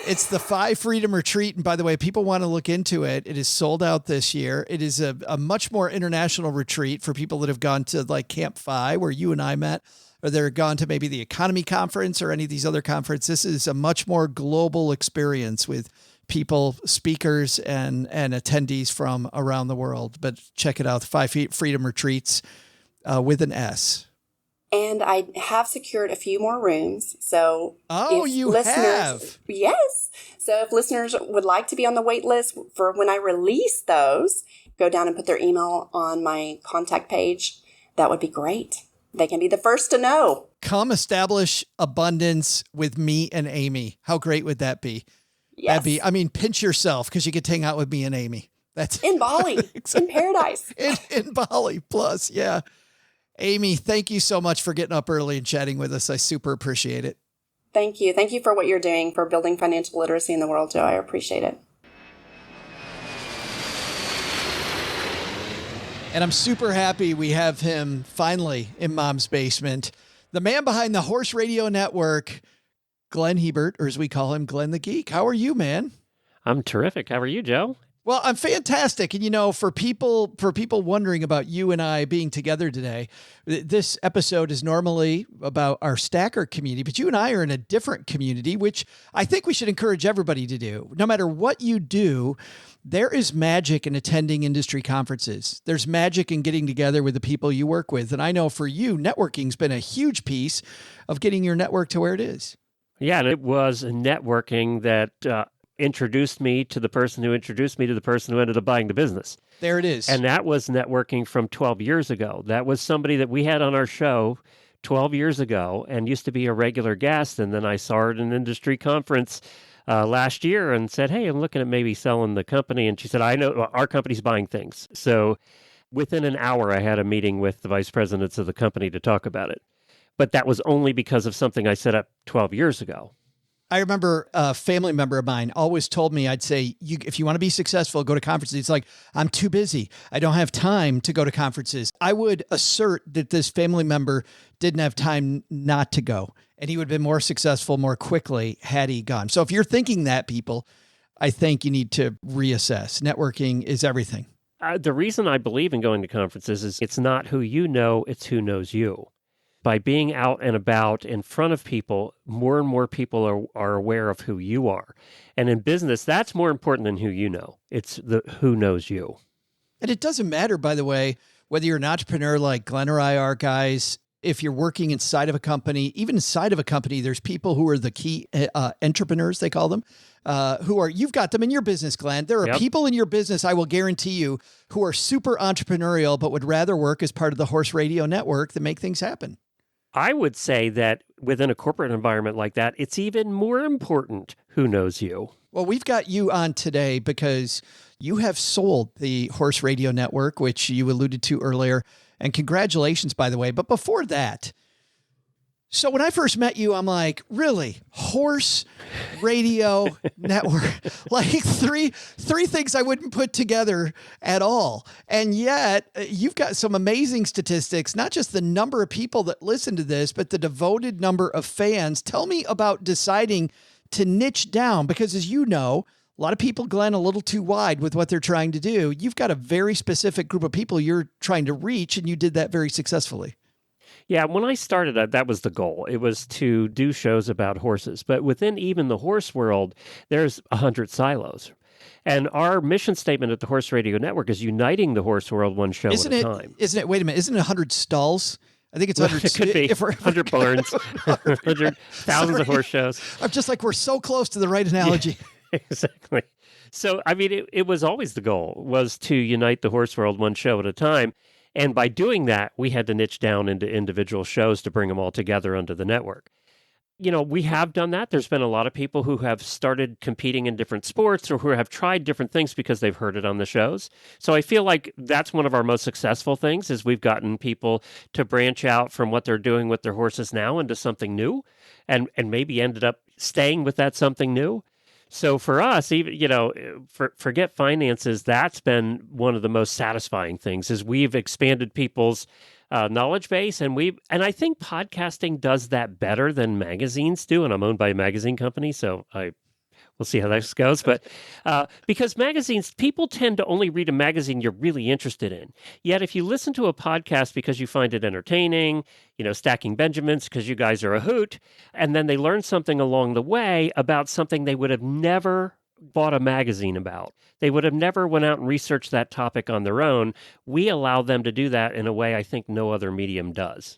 It's the 5 Freedom Retreat. And by the way, people want to look into it. It is sold out this year. It is a much more international retreat for people that have gone to like Camp 5, where you and I met, or they're gone to maybe the Economy Conference or any of these other conferences. This is a much more global experience with people, speakers, and attendees from around the world. But check it out, the 5 Freedom Retreats with an S. And I have secured a few more rooms. So you have? Yes. So if listeners would like to be on the wait list for when I release those, go down and put their email on my contact page. That would be great. They can be the first to know. Come establish abundance with me and Amy. How great would that be? Yes. Pinch yourself, because you get to hang out with me and Amy. That's in Bali, exactly. In paradise. In Bali plus, yeah. Amy, thank you so much for getting up early and chatting with us. I super appreciate it. Thank you. Thank you for what you're doing for building financial literacy in the world, Joe. I appreciate it. And I'm super happy we have him finally in Mom's Basement. The man behind the Horse Radio Network, Glenn Hebert, or as we call him, Glenn the Geek. How are you, man? I'm terrific. How are you, Joe? Well, I'm fantastic. And, for people wondering about you and I being together today, this episode is normally about our stacker community, but you and I are in a different community, which I think we should encourage everybody to do. No matter what you do, there is magic in attending industry conferences. There's magic in getting together with the people you work with. And I know for you, networking's been a huge piece of getting your network to where it is. Yeah, and it was networking that introduced me to the person who introduced me to the person who ended up buying the business. There it is. And that was networking from 12 years ago. That was somebody that we had on our show 12 years ago and used to be a regular guest. And then I saw her at an industry conference last year and said, hey, I'm looking at maybe selling the company. And she said, I know our company's buying things. So within an hour, I had a meeting with the vice presidents of the company to talk about it. But that was only because of something I set up 12 years ago. I remember a family member of mine always told me, I'd say, if you want to be successful, go to conferences. It's like, I'm too busy. I don't have time to go to conferences. I would assert that this family member didn't have time not to go, and he would have been more successful more quickly had he gone. So if you're thinking that, people, I think you need to reassess. Networking is everything. The reason I believe in going to conferences is it's not who you know, it's who knows you. By being out and about in front of people, more and more people are aware of who you are. And in business, that's more important than who you know. It's the who knows you. And it doesn't matter, by the way, whether you're an entrepreneur like Glenn or I are, guys. If you're working inside of a company, even inside of a company, there's people who are the key entrepreneurs, they call them, you've got them in your business, Glenn. There are people in your business, I will guarantee you, who are super entrepreneurial, but would rather work as part of the Horse Radio Network to make things happen. I would say that within a corporate environment like that, it's even more important who knows you. Well, we've got you on today because you have sold the Horse Radio Network, which you alluded to earlier. And congratulations, by the way. But before that, so when I first met you, I'm like, really? Horse Radio Network? Like three things I wouldn't put together at all. And yet you've got some amazing statistics, not just the number of people that listen to this, but the devoted number of fans. Tell me about deciding to niche down, because as you know, a lot of people, Glenn, a little too wide with what they're trying to do. You've got a very specific group of people you're trying to reach, and you did that very successfully. Yeah, when I started that was the goal. It was to do shows about horses. But within even the horse world, there's 100 silos. And our mission statement at the Horse Radio Network is uniting the horse world one show at a time. Isn't it, wait a minute, isn't it 100 stalls? I think it's 100. It could be 100 barns, 100 thousands of horse shows. I'm just like, we're so close to the right analogy. Yeah, exactly. So, I mean, it was always the goal was to unite the horse world one show at a time. And by doing that, we had to niche down into individual shows to bring them all together under the network. You know, we have done that. There's been a lot of people who have started competing in different sports or who have tried different things because they've heard it on the shows. So I feel like that's one of our most successful things is we've gotten people to branch out from what they're doing with their horses now into something new and maybe ended up staying with that something new. So for us, even, you know, forget finances, that's been one of the most satisfying things is we've expanded people's knowledge base. And I think podcasting does that better than magazines do. And I'm owned by a magazine company, so we'll see how this goes. But because magazines, people tend to only read a magazine you're really interested in. Yet if you listen to a podcast because you find it entertaining, you know, Stacking Benjamins because you guys are a hoot, and then they learn something along the way about something they would have never bought a magazine about. They would have never went out and researched that topic on their own. We allow them to do that in a way I think no other medium does.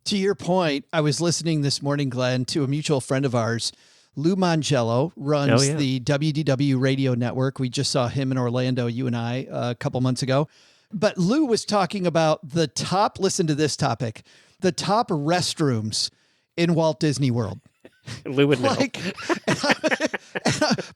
To your point, I was listening this morning, Glenn, to a mutual friend of ours. Lou Mangello runs the WDW radio network. We just saw him in Orlando, you and I, a couple months ago. But Lou was talking about the top, listen to this topic, the top restrooms in Walt Disney World. Lou would know.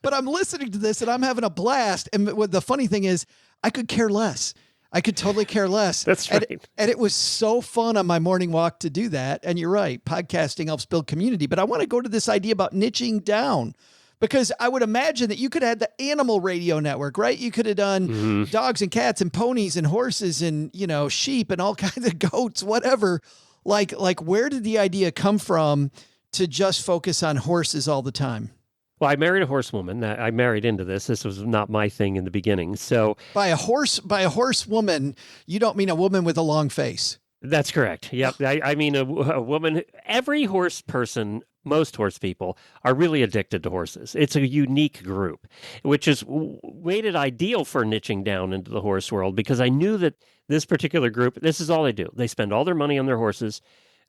But I'm listening to this and I'm having a blast. And the funny thing is, I could care less. I could totally care less. That's right. And it was so fun on my morning walk to do that. And you're right, podcasting helps build community. But I want to go to this idea about niching down, because I would imagine that you could have the animal radio network, right? You could have done dogs and cats and ponies and horses and, you know, sheep and all kinds of goats, whatever. Like where did the idea come from to just focus on horses all the time? Well, I married a horsewoman. I married into this. This was not my thing in the beginning. So by a horsewoman, you don't mean a woman with a long face. That's correct. Yep. I mean a woman. Every horse person, most horse people are really addicted to horses. It's a unique group, which is made it ideal for niching down into the horse world because I knew that this particular group, this is all they do. They spend all their money on their horses.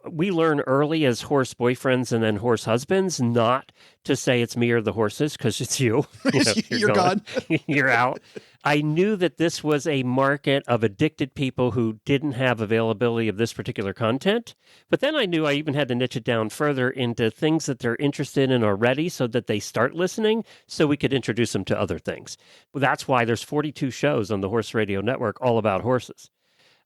We learn early as horse boyfriends and then horse husbands not to say it's me or the horses because it's you. You're gone. You're out. I knew that this was a market of addicted people who didn't have availability of this particular content. But then I knew I even had to niche it down further into things that they're interested in already so that they start listening so we could introduce them to other things. That's why there's 42 shows on the Horse Radio Network all about horses,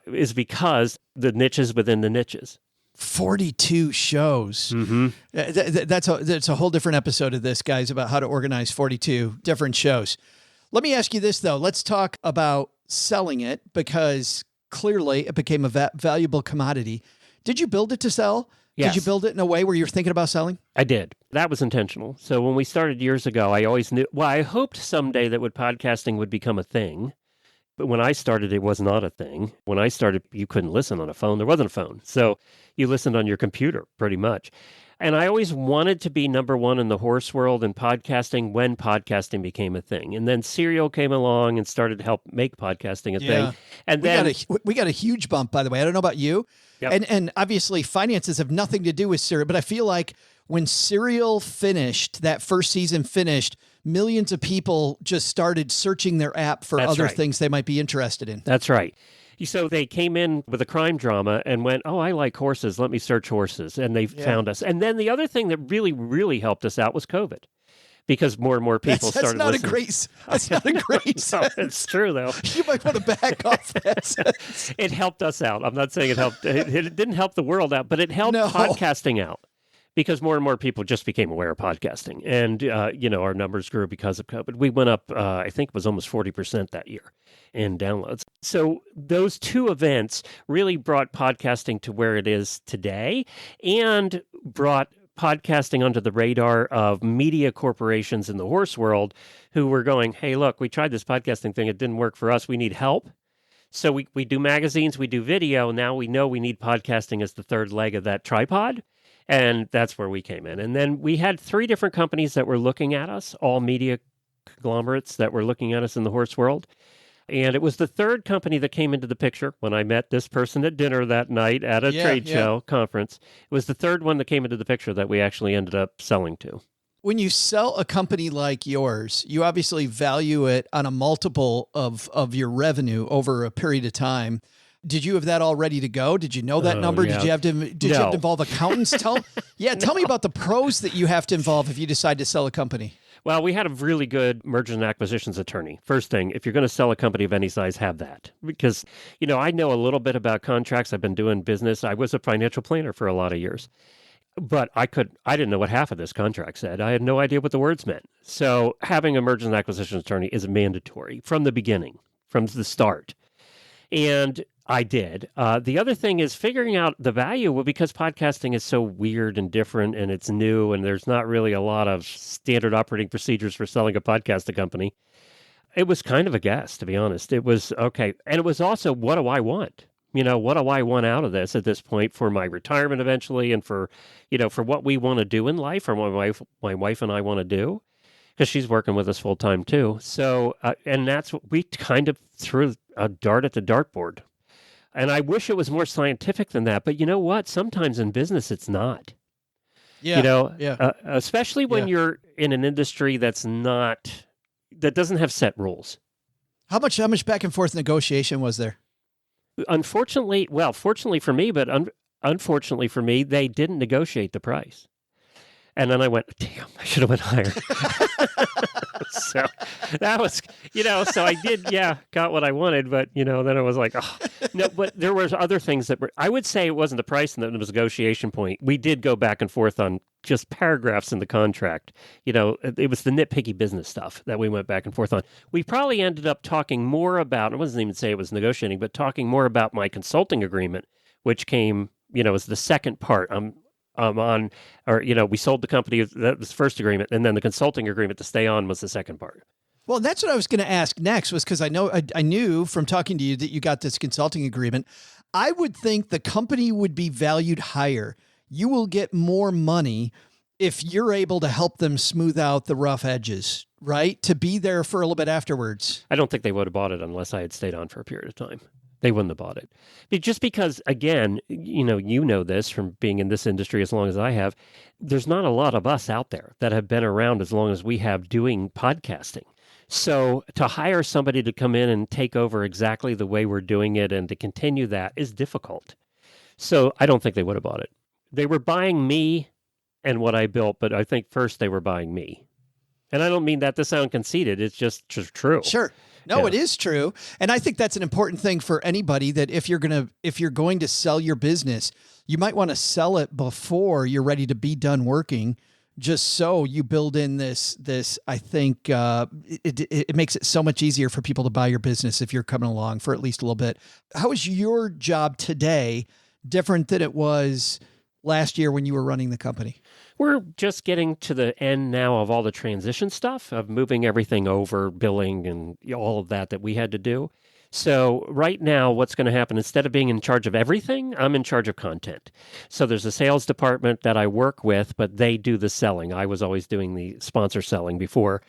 is because the niches within the niches. 42 shows. Mm-hmm. That's a whole different episode of this, guys, about how to organize 42 different shows. Let me ask you this, though. Let's talk about selling it because clearly it became a valuable commodity. Did you build it to sell? Yes. Did you build it in a way where you're thinking about selling? I did. That was intentional. So when we started years ago, I always knew, well, I hoped someday that podcasting would become a thing. But when I started, it was not a thing. When I started, you couldn't listen on a phone. There wasn't a phone. So you listened on your computer pretty much. And I always wanted to be number one in the horse world and podcasting when podcasting became a thing. And then Serial came along and started to help make podcasting a thing. And we got a huge bump, by the way. I don't know about you. Yep. And obviously finances have nothing to do with Serial, but I feel like when Serial finished, that first season finished, millions of people just started searching their app for other things they might be interested in. That's right. So they came in with a crime drama and went, oh, I like horses. Let me search horses. And they found us. And then the other thing that really, really helped us out was COVID. Because more and more people started listening. That's not a great sentence. It's true, though. You might want to back off that sentence. It helped us out. I'm not saying it helped. It didn't help the world out, but it helped podcasting out. Because more and more people just became aware of podcasting. And, our numbers grew because of COVID. We went up, I think it was almost 40% that year in downloads. So those two events really brought podcasting to where it is today and brought podcasting onto the radar of media corporations in the horse world who were going, hey, look, we tried this podcasting thing. It didn't work for us. We need help. So we do magazines, we do video. Now we know we need podcasting as the third leg of that tripod. And that's where we came in. And then we had 3 different companies that were looking at us, all media conglomerates that were looking at us in the horse world. And it was the third company that came into the picture when I met this person at dinner that night at a trade show conference. It was the third one that came into the picture that we actually ended up selling to. When you sell a company like yours, you obviously value it on a multiple of your revenue over a period of time. Did you have that all ready to go? Did you know that number? Yeah. Did you have to involve accountants? Tell me about the pros that you have to involve if you decide to sell a company. Well, we had a really good mergers and acquisitions attorney. First thing, if you're going to sell a company of any size, have that. Because, I know a little bit about contracts. I've been doing business. I was a financial planner for a lot of years. But I didn't know what half of this contract said. I had no idea what the words meant. So having a mergers and acquisitions attorney is mandatory from the beginning, from the start. And I did. The other thing is figuring out the value. Well, because podcasting is so weird and different and it's new and there's not really a lot of standard operating procedures for selling a podcast to company. It was kind of a guess, to be honest. It was okay. And it was also, what do I want? What do I want out of this at this point for my retirement eventually and for what we want to do in life or what my wife and I want to do? Because she's working with us full time too. So, and that's what we kind of threw a dart at the dartboard. And I wish it was more scientific than that. But you know what? Sometimes in business, it's not. Yeah. Especially when you're in an industry that doesn't have set rules. How much back and forth negotiation was there? Fortunately for me, but unfortunately for me, they didn't negotiate the price. And then I went, damn, I should have went higher. So that was, so I did, got what I wanted, but, then I was like, oh. No, but there was other things that I would say it wasn't the price and it was a negotiation point. We did go back and forth on just paragraphs in the contract. It was the nitpicky business stuff that we went back and forth on. We probably ended up talking more about, I wasn't even say it was negotiating, but talking more about my consulting agreement, which came, as the second part. We sold the company, that was the first agreement, and then the consulting agreement to stay on was the second part. Well, that's what I was going to ask next, was because I knew from talking to you that you got this consulting agreement. I would think the company would be valued higher. You will get more money if you're able to help them smooth out the rough edges, right? To be there for a little bit afterwards. I don't think they would have bought it unless I had stayed on for a period of time. They wouldn't have bought it. Just because, again, you know this from being in this industry as long as I have, there's not a lot of us out there that have been around as long as we have doing podcasting. So to hire somebody to come in and take over exactly the way we're doing it and to continue that is difficult. So I don't think they would have bought it. They were buying me and what I built, but I think first they were buying me. And I don't mean that to sound conceited. It's just true. Sure. No, It is true. And I think that's an important thing for anybody, that if you're going to sell your business, you might want to sell it before you're ready to be done working, just so you build in this, I think it makes it so much easier for people to buy your business if you're coming along for at least a little bit. How is your job today different than it was last year when you were running the company? We're just getting to the end now of all the transition stuff, of moving everything over, billing and all of that we had to do. So right now, what's going to happen, instead of being in charge of everything, I'm in charge of content. So there's a sales department that I work with, but they do the selling. I was always doing the sponsor selling before.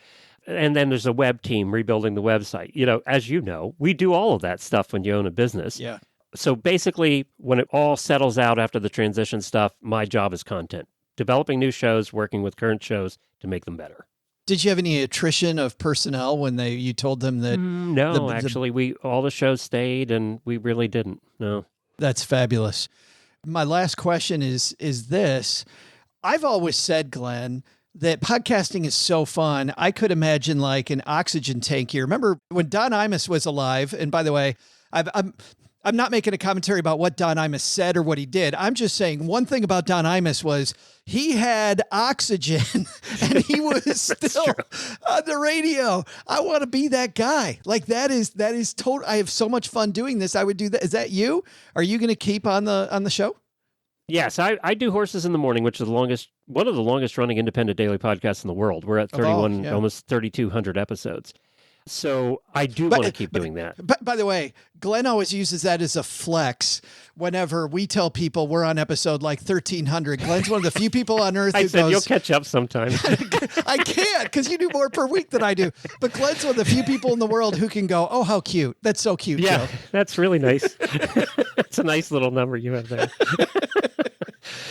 And then there's a web team rebuilding the website. As you know, we do all of that stuff when you own a business. Yeah. So basically, when it all settles out after the transition stuff, my job is content. Developing new shows, working with current shows to make them better. Did you have any attrition of personnel when you told them that? No, actually, all the shows stayed, and we really didn't. No, that's fabulous. My last question is this: I've always said, Glenn, that podcasting is so fun. I could imagine like an oxygen tank here. Remember when Don Imus was alive? And by the way, I'm not making a commentary about what Don Imus said or what he did. I'm just saying one thing about Don Imus was he had oxygen and he was still on the radio. I want to be that guy. Like that is total. I have so much fun doing this. I would do that. Is that you? Are you going to keep on the show? Yes, I do Horses in the Morning, which is one of the longest running independent daily podcasts in the world. We're at 31, almost 3,200 episodes. So I do want to keep doing that. But by the way, Glenn always uses that as a flex whenever we tell people we're on episode like 1300. Glenn's one of the few people on earth I who said goes, you'll catch up sometime. I can't because you do more per week than I do. But Glenn's one of the few people in the world who can go, oh, how cute. That's so cute. Yeah, Joe. that's really nice. It's a nice little number you have there.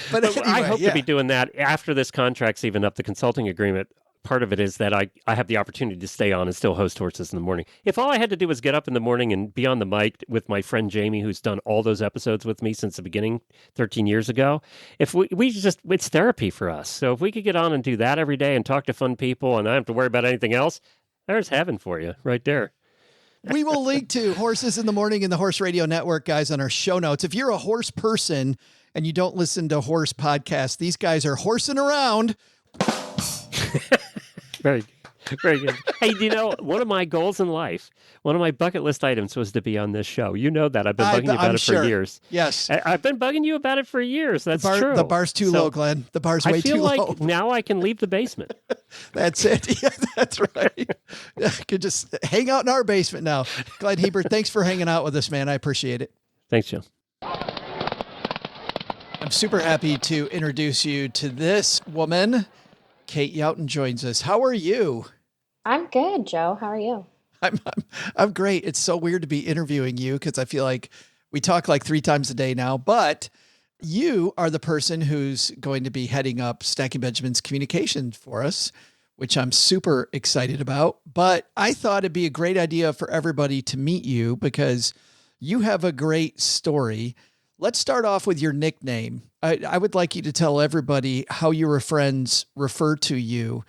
But anyway, I hope to be doing that after this contract's even up, the consulting agreement. Part of it is that I have the opportunity to stay on and still host Horses in the Morning. If all I had to do was get up in the morning and be on the mic with my friend Jamie, who's done all those episodes with me since the beginning 13 years ago, if we just, it's therapy for us. So if we could get on and do that every day and talk to fun people and I don't have to worry about anything else, there's heaven for you right there. We will link to Horses in the Morning and the Horse Radio Network, guys, on our show notes. If you're a horse person and you don't listen to horse podcasts, these guys are horsing around. Very, very good. Hey, one of my goals in life, one of my bucket list items was to be on this show. You know that. I've been bugging you about it for years. Yes. I've been bugging you about it for years. That's true. The bar's too low, Glenn. The bar's way too low. I feel like now I can leave the basement. That's it. Yeah, that's right. I could just hang out in our basement now. Glenn Hebert, thanks for hanging out with us, man. I appreciate it. Thanks, Joe. I'm super happy to introduce you to this woman. Kate Younkin joins us. How are you? I'm good, Joe. How are you? I'm great. It's so weird to be interviewing you because I feel like we talk like 3 times a day now, but you are the person who's going to be heading up Stacking Benjamin's communication for us, which I'm super excited about. But I thought it'd be a great idea for everybody to meet you because you have a great story. Let's start off with your nickname. I would like you to tell everybody how your friends refer to you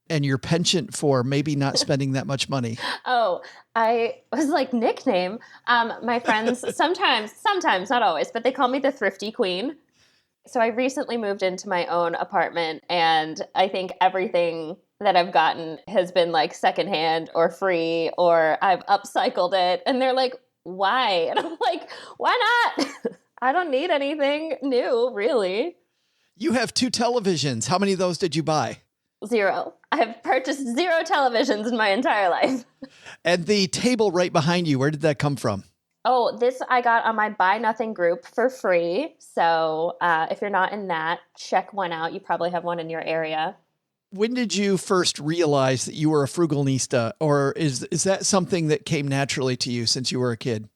and your penchant for maybe not spending that much money. Oh, I was like, nickname. My friends, sometimes, not always, but they call me the Thrifty Queen. So I recently moved into my own apartment and I think everything that I've gotten has been like secondhand or free or I've upcycled it. And they're like, why? And I'm like, why not? I don't need anything new, really. You have 2 televisions. How many of those did you buy? 0. I have purchased 0 televisions in my entire life. And the table right behind you, where did that come from? Oh, this I got on my Buy Nothing group for free. So if you're not in that, check one out. You probably have one in your area. When did you first realize that you were a frugalista, or is that something that came naturally to you since you were a kid?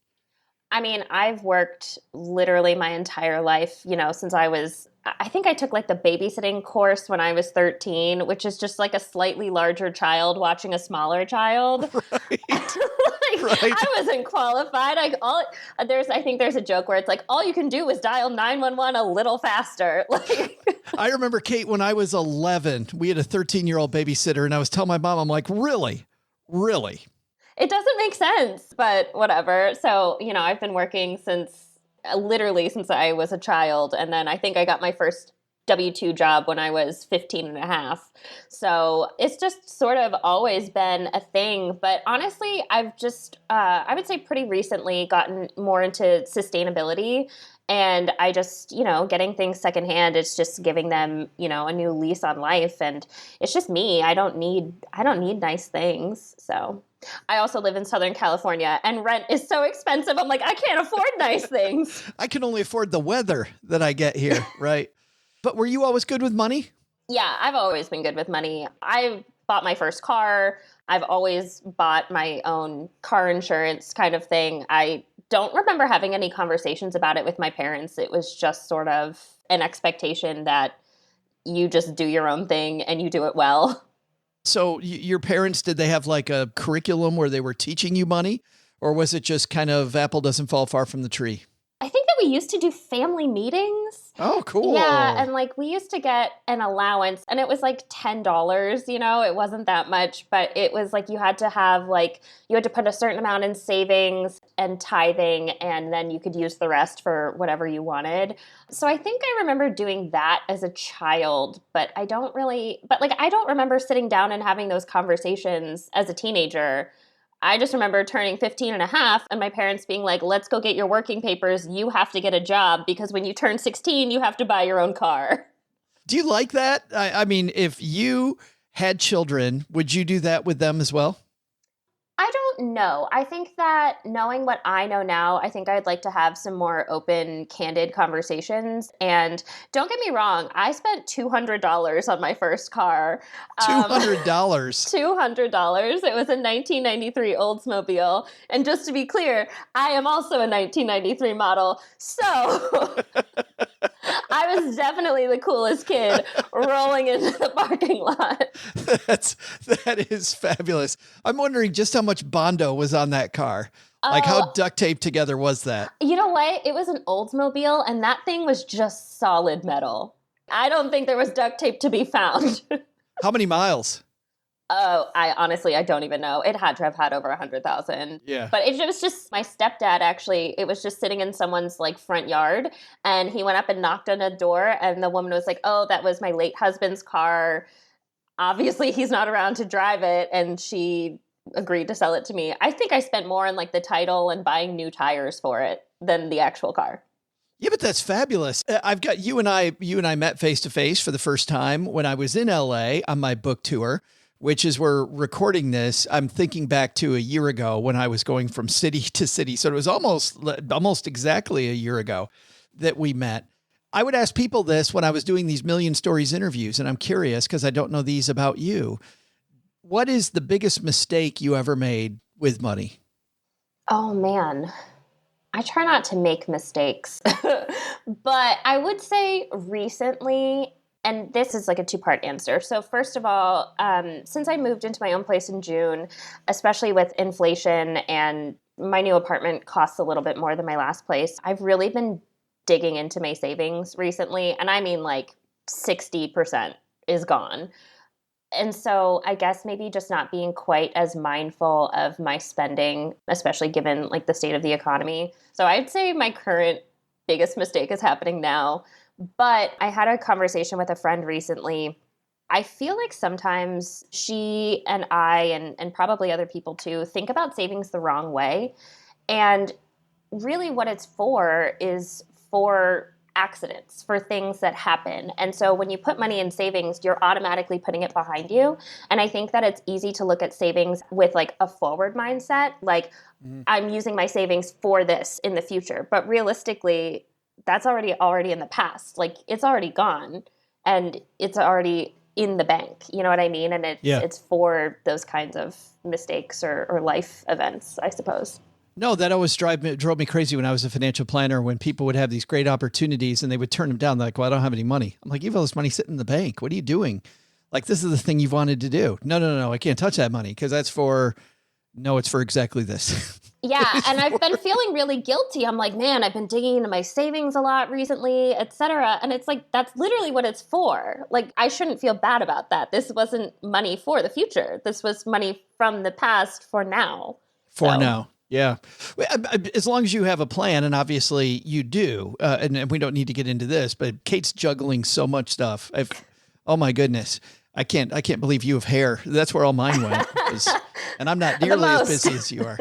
I mean, I've worked literally my entire life, since I think I took like the babysitting course when I was 13, which is just like a slightly larger child watching a smaller child. Right. Right. I wasn't qualified. I think there's a joke where it's like, all you can do is dial 911 a little faster. I remember, Kate, when I was 11, we had a 13-year-old babysitter and I was telling my mom, I'm like, really? It doesn't make sense, but whatever. So, I've been working since I was a child. And then I think I got my first W-2 job when I was 15 and a half. So it's just sort of always been a thing. But honestly, I've just, I would say pretty recently gotten more into sustainability. And I just, getting things secondhand, it's just giving them, a new lease on life. And it's just me. I don't need nice things. So I also live in Southern California and rent is so expensive. I'm like, I can't afford nice things. I can only afford the weather that I get here. Right. But were you always good with money? Yeah, I've always been good with money. I bought my first car. I've always bought my own car insurance kind of thing. I don't remember having any conversations about it with my parents. It was just sort of an expectation that you just do your own thing and you do it well. So your parents, did they have like a curriculum where they were teaching you money? Or was it just kind of apple doesn't fall far from the tree? I think that we used to do family meetings. Oh, cool. Yeah, and like we used to get an allowance and it was like $10, it wasn't that much, but it was like you had to put a certain amount in savings and tithing and then you could use the rest for whatever you wanted. So I think I remember doing that as a child, but I don't remember sitting down and having those conversations as a teenager. I just remember turning 15 and a half and my parents being like, let's go get your working papers. You have to get a job because when you turn 16, you have to buy your own car. Do you like that? I mean, if you had children, would you do that with them as well? know. I think that knowing what I know now, I think I'd like to have some more open, candid conversations. And don't get me wrong, I spent $200 on my first car. $200. $200. It was a 1993 Oldsmobile. And just to be clear, I am also a 1993 model. So I was definitely the coolest kid rolling into the parking lot. That is fabulous. I'm wondering just how much Bondo was on that car. Like how duct taped together was that? You know what? It was an Oldsmobile and that thing was just solid metal. I don't think there was duct tape to be found. How many miles? Oh, I don't even know. It had to have had over 100,000. Yeah. But it was just my stepdad, actually, it was just sitting in someone's like front yard and he went up and knocked on a door and the woman was like, oh, that was my late husband's car. Obviously he's not around to drive it. And she agreed to sell it to me. I think I spent more on like the title and buying new tires for it than the actual car. Yeah, but that's fabulous. I've got you and I met face to face for the first time when I was in LA on my book tour, which is we're recording this. I'm thinking back to a year ago when I was going from city to city. So it was almost exactly a year ago that we met. I would ask people this when I was doing these Million Stories interviews, and I'm curious because I don't know these about you. What is the biggest mistake you ever made with money? Oh, man. I try not to make mistakes, but I would say recently, and this is like a two-part answer. So first of all, since I moved into my own place in June, especially with inflation and my new apartment costs a little bit more than my last place, I've really been digging into my savings recently. And I mean like 60% is gone. And so I guess maybe just not being quite as mindful of my spending, especially given like the state of the economy. So I'd say my current biggest mistake is happening now. But I had a conversation with a friend recently. I feel like sometimes she and I, and probably other people too, think about savings the wrong way. And really what it's for is for accidents, for things that happen. And so when you put money in savings, you're automatically putting it behind you. And I think that it's easy to look at savings with like a forward mindset, like I'm using my savings for this in the future. But realistically, that's already in the past. Like it's already gone and it's already in the bank. You know what I mean? And it's for those kinds of mistakes or life events, I suppose. No, that always drove me crazy when I was a financial planner, when people would have these great opportunities and they would turn them down. They're like, well, I don't have any money. I'm like, you have all this money sitting in the bank. What are you doing? Like, this is the thing you've wanted to do. No. I can't touch that money because it's for exactly this. Yeah. And I've been feeling really guilty. I'm like, man, I've been digging into my savings a lot recently, et cetera. And it's like, that's literally what it's for. Like, I shouldn't feel bad about that. This wasn't money for the future. This was money from the past for now. Now. Yeah. As long as you have a plan, and obviously you do, and we don't need to get into this, but Kate's juggling so much stuff. Oh my goodness. I can't believe you have hair. That's where all mine went. And I'm not nearly as busy as you are.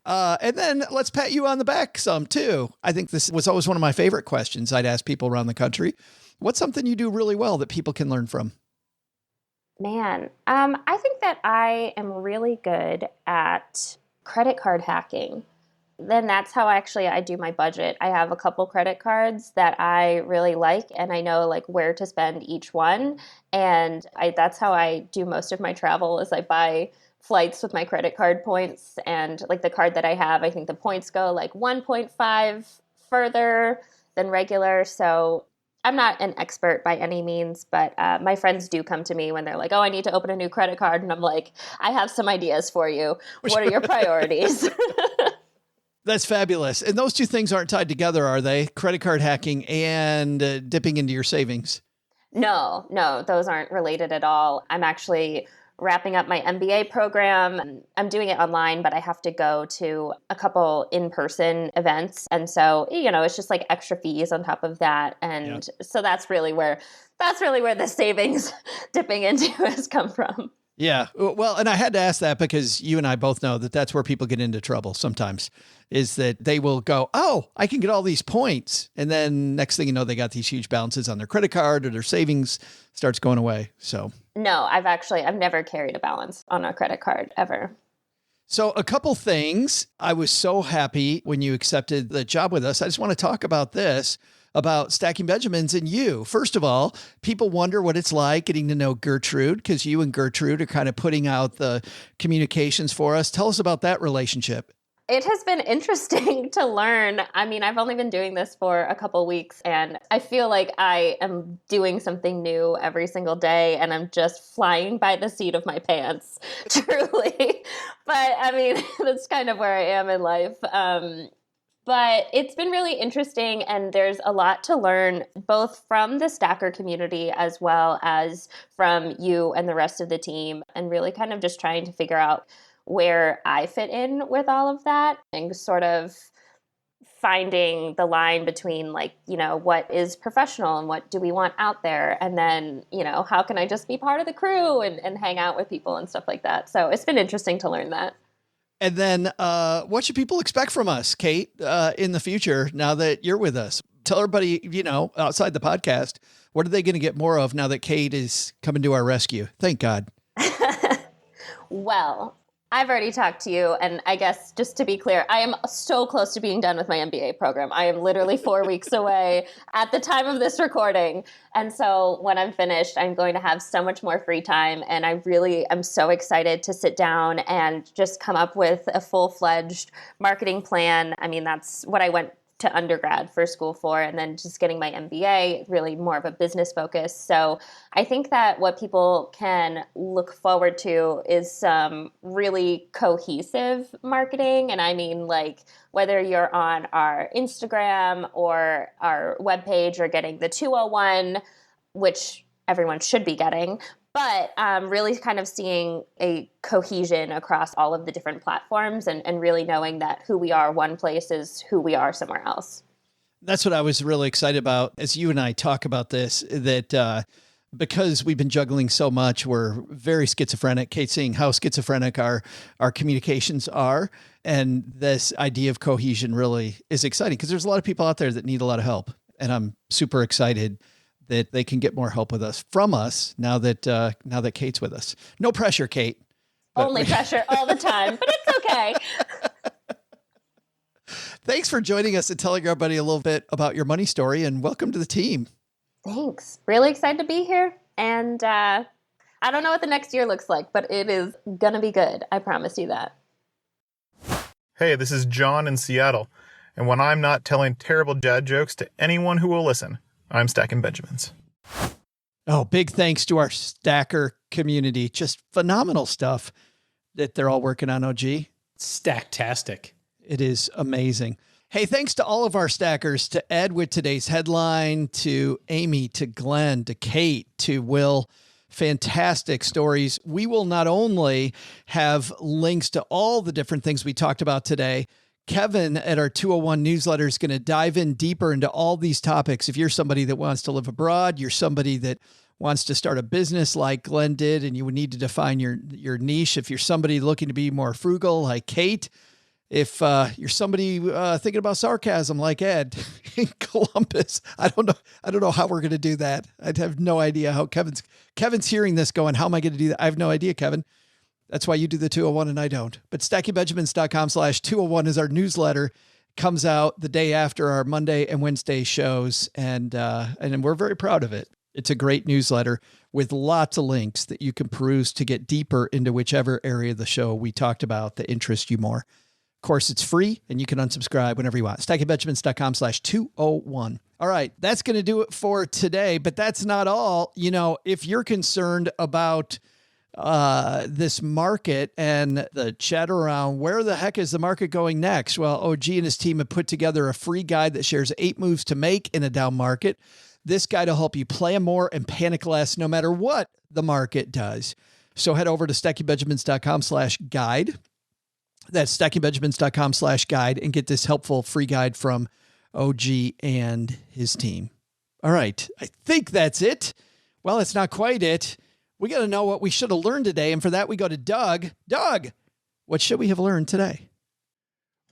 And then let's pat you on the back some too. I think this was always one of my favorite questions I'd ask people around the country. What's something you do really well that people can learn from? Man, I think that I am really good at credit card hacking. Then that's how I do my budget. I have a couple credit cards that I really like, and I know like where to spend each one. And that's how I do most of my travel is I buy flights with my credit card points. And like the card that I have, I think the points go like 1.5 further than regular. So I'm not an expert by any means, but my friends do come to me when they're like, oh, I need to open a new credit card. And I'm like, I have some ideas for you. What are your priorities? That's fabulous. And those two things aren't tied together, are they? Credit card hacking and dipping into your savings? No, those aren't related at all. I'm actually wrapping up my MBA program. I'm doing it online, but I have to go to a couple in-person events. And so, it's just like extra fees on top of that. And so that's really where the savings dipping into has come from. Yeah. Well, and I had to ask that because you and I both know that that's where people get into trouble sometimes, is that they will go, oh, I can get all these points. And then next thing you know, they got these huge balances on their credit card or their savings starts going away. So no, I've never carried a balance on a credit card ever. So a couple things. I was so happy when you accepted the job with us. I just want to talk about this, about Stacking Benjamins and you. First of all, people wonder what it's like getting to know Gertrude, because you and Gertrude are kind of putting out the communications for us. Tell us about that relationship. It has been interesting to learn. I mean, I've only been doing this for a couple weeks, and I feel like I am doing something new every single day, and I'm just flying by the seat of my pants, truly. But I mean, that's kind of where I am in life. But it's been really interesting, and there's a lot to learn, both from the Stacker community as well as from you and the rest of the team, and really kind of just trying to figure out where I fit in with all of that, and sort of finding the line between, like, you know, what is professional and what do we want out there? And then, you know, how can I just be part of the crew and hang out with people and stuff like that? So it's been interesting to learn that. And then what should people expect from us, Kate, in the future now that you're with us? Tell everybody, you know, outside the podcast, what are they going to get more of now that Kate is coming to our rescue? Thank God. Well, I've already talked to you, and I guess just to be clear, I am so close to being done with my MBA program. I am literally 4 weeks away at the time of this recording. And so when I'm finished, I'm going to have so much more free time, and I really am so excited to sit down and just come up with a full-fledged marketing plan. I mean, that's what I went to undergrad for school for, and then just getting my MBA, really more of a business focus. So I think that what people can look forward to is some really cohesive marketing. And I mean, like, whether you're on our Instagram or our webpage or getting the 201, which everyone should be getting, but really kind of seeing a cohesion across all of the different platforms, and really knowing that who we are one place is who we are somewhere else. That's what I was really excited about as you and I talk about this, that because we've been juggling so much, we're very schizophrenic. Kate, seeing how schizophrenic our communications are. And this idea of cohesion really is exciting, because there's a lot of people out there that need a lot of help. And I'm super excited that they can get more help with us from us now that Kate's with us. No pressure, Kate. Only pressure all the time, but it's okay. Thanks for joining us and telling everybody a little bit about your money story, and welcome to the team. Thanks. Really excited to be here. And I don't know what the next year looks like, but it is going to be good. I promise you that. Hey, this is John in Seattle. And when I'm not telling terrible dad jokes to anyone who will listen, I'm Stacking Benjamins. Oh, big thanks to our Stacker community. Just phenomenal stuff that they're all working on, OG. Stacktastic. It is amazing. Hey, thanks to all of our Stackers, to Ed with today's headline, to Amy, to Glenn, to Kate, to Will. Fantastic stories. We will not only have links to all the different things we talked about today, Kevin at our 201 newsletter is going to dive in deeper into all these topics. If you're somebody that wants to live abroad, you're somebody that wants to start a business like Glenn did, and you would need to define your niche. If you're somebody looking to be more frugal like Kate, if you're somebody thinking about sarcasm like Ed in Columbus, I don't know how we're going to do that. I have no idea how Kevin's hearing this going, how am I going to do that? I have no idea, Kevin. That's why you do the 201 and I don't. But stackingbenjamins.com/201 is our newsletter. Comes out the day after our Monday and Wednesday shows. And we're very proud of it. It's a great newsletter with lots of links that you can peruse to get deeper into whichever area of the show we talked about that interests you more. Of course, it's free and you can unsubscribe whenever you want. stackingbenjamins.com/201. All right. That's going to do it for today, but that's not all. You know, if you're concerned about this market and the chatter around where the heck is the market going next? Well, OG and his team have put together a free guide that shares 8 moves to make in a down market. This guide will help you plan more and panic less no matter what the market does. So head over to stackingbenjamins.com/guide. That's stackingbenjamins.com/guide and get this helpful free guide from OG and his team. All right. I think that's it. Well, it's not quite it. We got to know what we should have learned today. And for that, we go to Doug. Doug, what should we have learned today?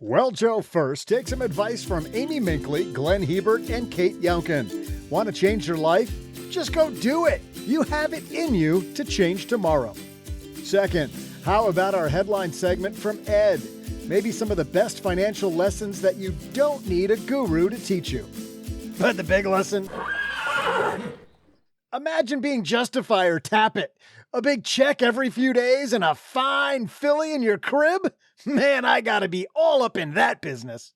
Well, Joe, first, take some advice from Amy Minkley, Glenn Hebert, and Kate Younkin. Want to change your life? Just go do it. You have it in you to change tomorrow. Second, How about our headline segment from Ed? Maybe some of the best financial lessons that you don't need a guru to teach you. But the big lesson? Imagine being Justify or Tap It. A big check every few days and a fine filly in your crib? Man, I gotta be all up in that business.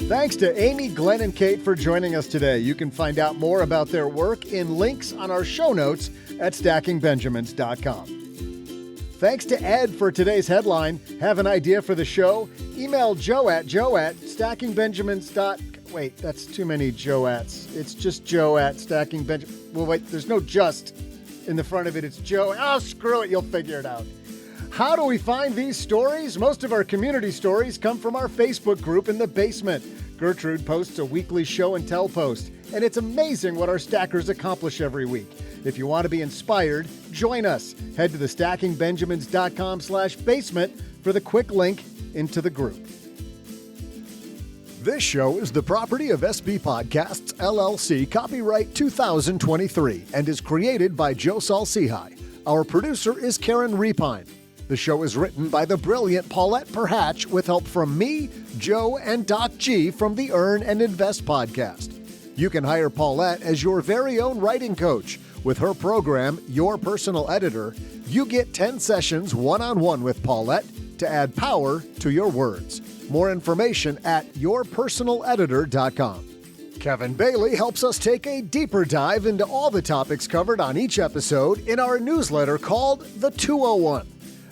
Thanks to Amy, Glenn, and Kate for joining us today. You can find out more about their work in links on our show notes at stackingbenjamins.com. Thanks to Ed for today's headline. Have an idea for the show? Email joe at stackingbenjamins.com. Wait, that's too many Joe-ats. It's just Joe at stackingbenjamins. Well, wait, there's no just in the front of it. It's Joe. Oh, screw it. You'll figure it out. How do we find these stories? Most of our community stories come from our Facebook group in the basement. Gertrude posts a weekly show and tell post, and it's amazing what our stackers accomplish every week. If you want to be inspired, join us. Head to the stackingbenjamins.com/basement for the quick link into the group. This show is the property of SB Podcasts, LLC, copyright 2023, and is created by Joe Salsihai. Our producer is Karen Repine. The show is written by the brilliant Paulette Perhatch with help from me, Joe, and Doc G from the Earn and Invest podcast. You can hire Paulette as your very own writing coach. With her program, Your Personal Editor, you get 10 sessions one-on-one with Paulette to add power to your words. More information at yourpersonaleditor.com. Kevin Bailey helps us take a deeper dive into all the topics covered on each episode in our newsletter called The 201.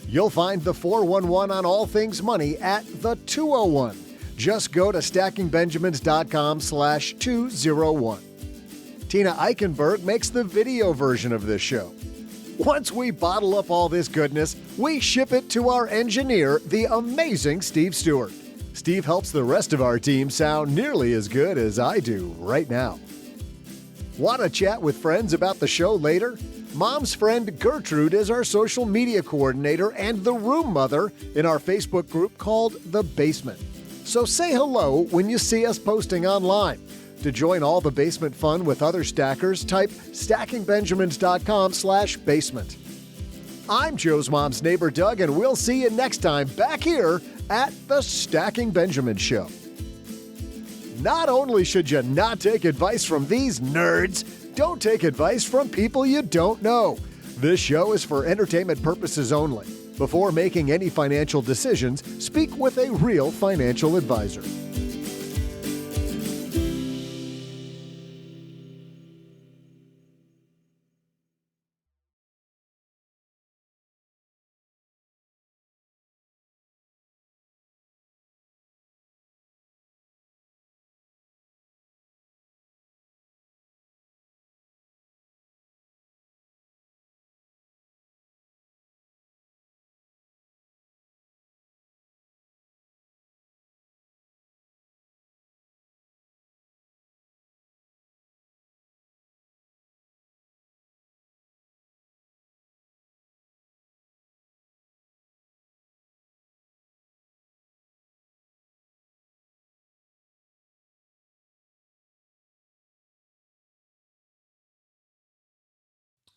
You'll find the 411 on all things money at The 201. Just go to stackingbenjamins.com/201. Tina Eichenberg makes the video version of this show. Once we bottle up all this goodness, we ship it to our engineer, the amazing Steve Stewart. Steve helps the rest of our team sound nearly as good as I do right now. Want to chat with friends about the show later? Mom's friend Gertrude is our social media coordinator and the room mother in our Facebook group called The Basement. So say hello when you see us posting online. To join all the basement fun with other stackers, type stackingbenjamins.com/basement. I'm Joe's mom's neighbor, Doug, and we'll see you next time back here at the Stacking Benjamins Show. Not only should you not take advice from these nerds, don't take advice from people you don't know. This show is for entertainment purposes only. Before making any financial decisions, speak with a real financial advisor.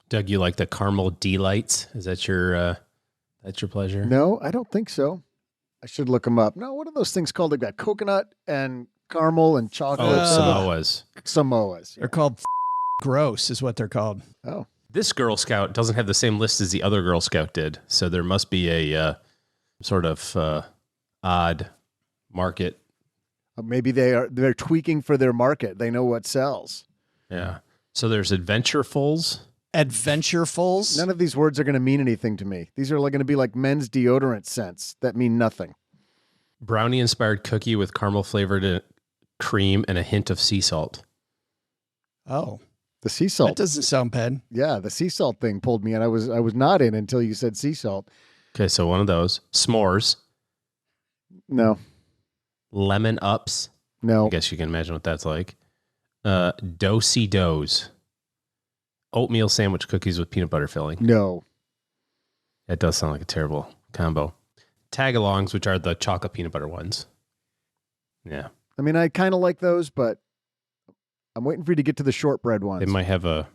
Doug, you like the caramel delights? Is that your pleasure? No, I don't think so. I should look them up. No, what are those things called? They've got coconut and caramel and chocolate. Oh, Samoas. Samoas. They're called gross is what they're called. Oh. This Girl Scout doesn't have the same list as the other Girl Scout did. So there must be a sort of odd market. Maybe they're tweaking for their market. They know what sells. Yeah. So there's Adventurefuls. Adventurefuls? None of these words are going to mean anything to me. These are going to be like men's deodorant scents that mean nothing. Brownie-inspired cookie with caramel-flavored cream and a hint of sea salt. Oh. The sea salt. That doesn't sound bad. Yeah, the sea salt thing pulled me in. I was not in until you said sea salt. Okay, so one of those. S'mores. No. Lemon Ups. No. I guess you can imagine what that's like. Do-si-dos. Oatmeal sandwich cookies with peanut butter filling. No. That does sound like a terrible combo. Tagalongs, which are the chocolate peanut butter ones. Yeah. I mean, I kind of like those, but I'm waiting for you to get to the shortbread ones. They might have a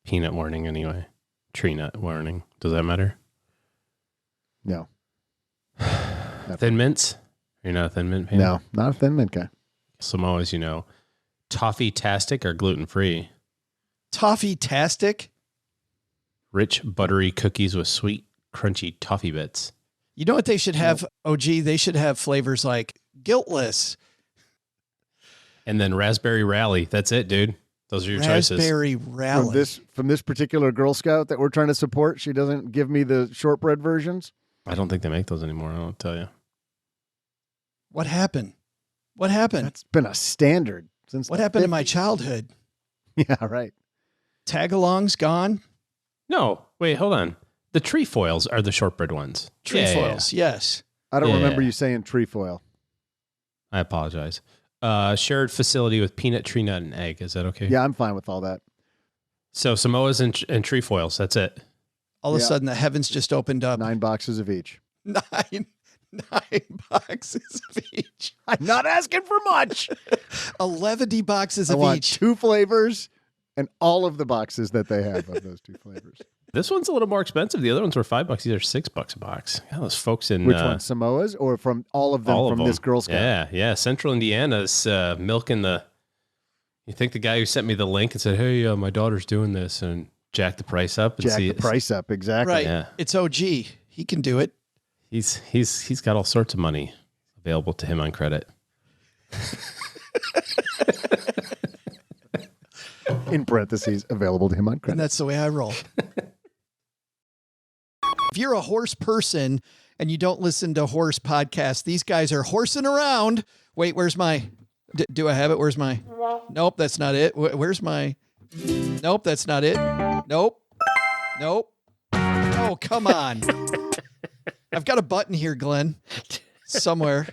peanut warning anyway. tree nut warning. Does that matter? No. Thin mints? You're not a thin mint fan? No, not a thin mint guy. Samoa's, toffee-tastic or gluten-free. Toffee-tastic? Rich, buttery cookies with sweet, crunchy toffee bits. You know what they should have, OG? They should have flavors like guiltless. And then raspberry rally. That's it, dude. Those are your choices. Raspberry rally. From this particular Girl Scout that we're trying to support, she doesn't give me the shortbread versions. I don't think they make those anymore. I'll tell you. What happened? What happened? That's been a standard since. What happened to my childhood? Yeah, right. Tagalongs gone? No, wait, hold on. The trefoils are the shortbread ones. Trefoils, yes. I don't remember you saying trefoil. I apologize. Shared facility with peanut, tree nut, and egg. Is that okay? Yeah, I'm fine with all that. So Samoa's and trefoils. That's it. All of a sudden, the heavens just opened up. 9 boxes of each. 9 boxes of each. I'm not asking for much. 11 boxes I of want each. 2 flavors and all of the boxes that they have of those 2 flavors. This one's a little more expensive. The other ones were $5. These are $6 a box. Yeah, those folks in which one? Samoa's or from all of them this Girl Scout? Yeah. Central Indiana's milking the. You think the guy who sent me the link and said, "Hey, my daughter's doing this," and jack the price up and see the price up exactly. Right. Yeah. It's OG. He can do it. He's got all sorts of money available to him on credit. In parentheses, available to him on credit. And that's the way I roll. If you're a horse person and you don't listen to horse podcasts, these guys are horsing around. Wait, where's my... do I have it? Where's my... Nope, that's not it. Where's my... Nope, that's not it. Nope. Oh, come on. I've got a button here, Glenn. Somewhere.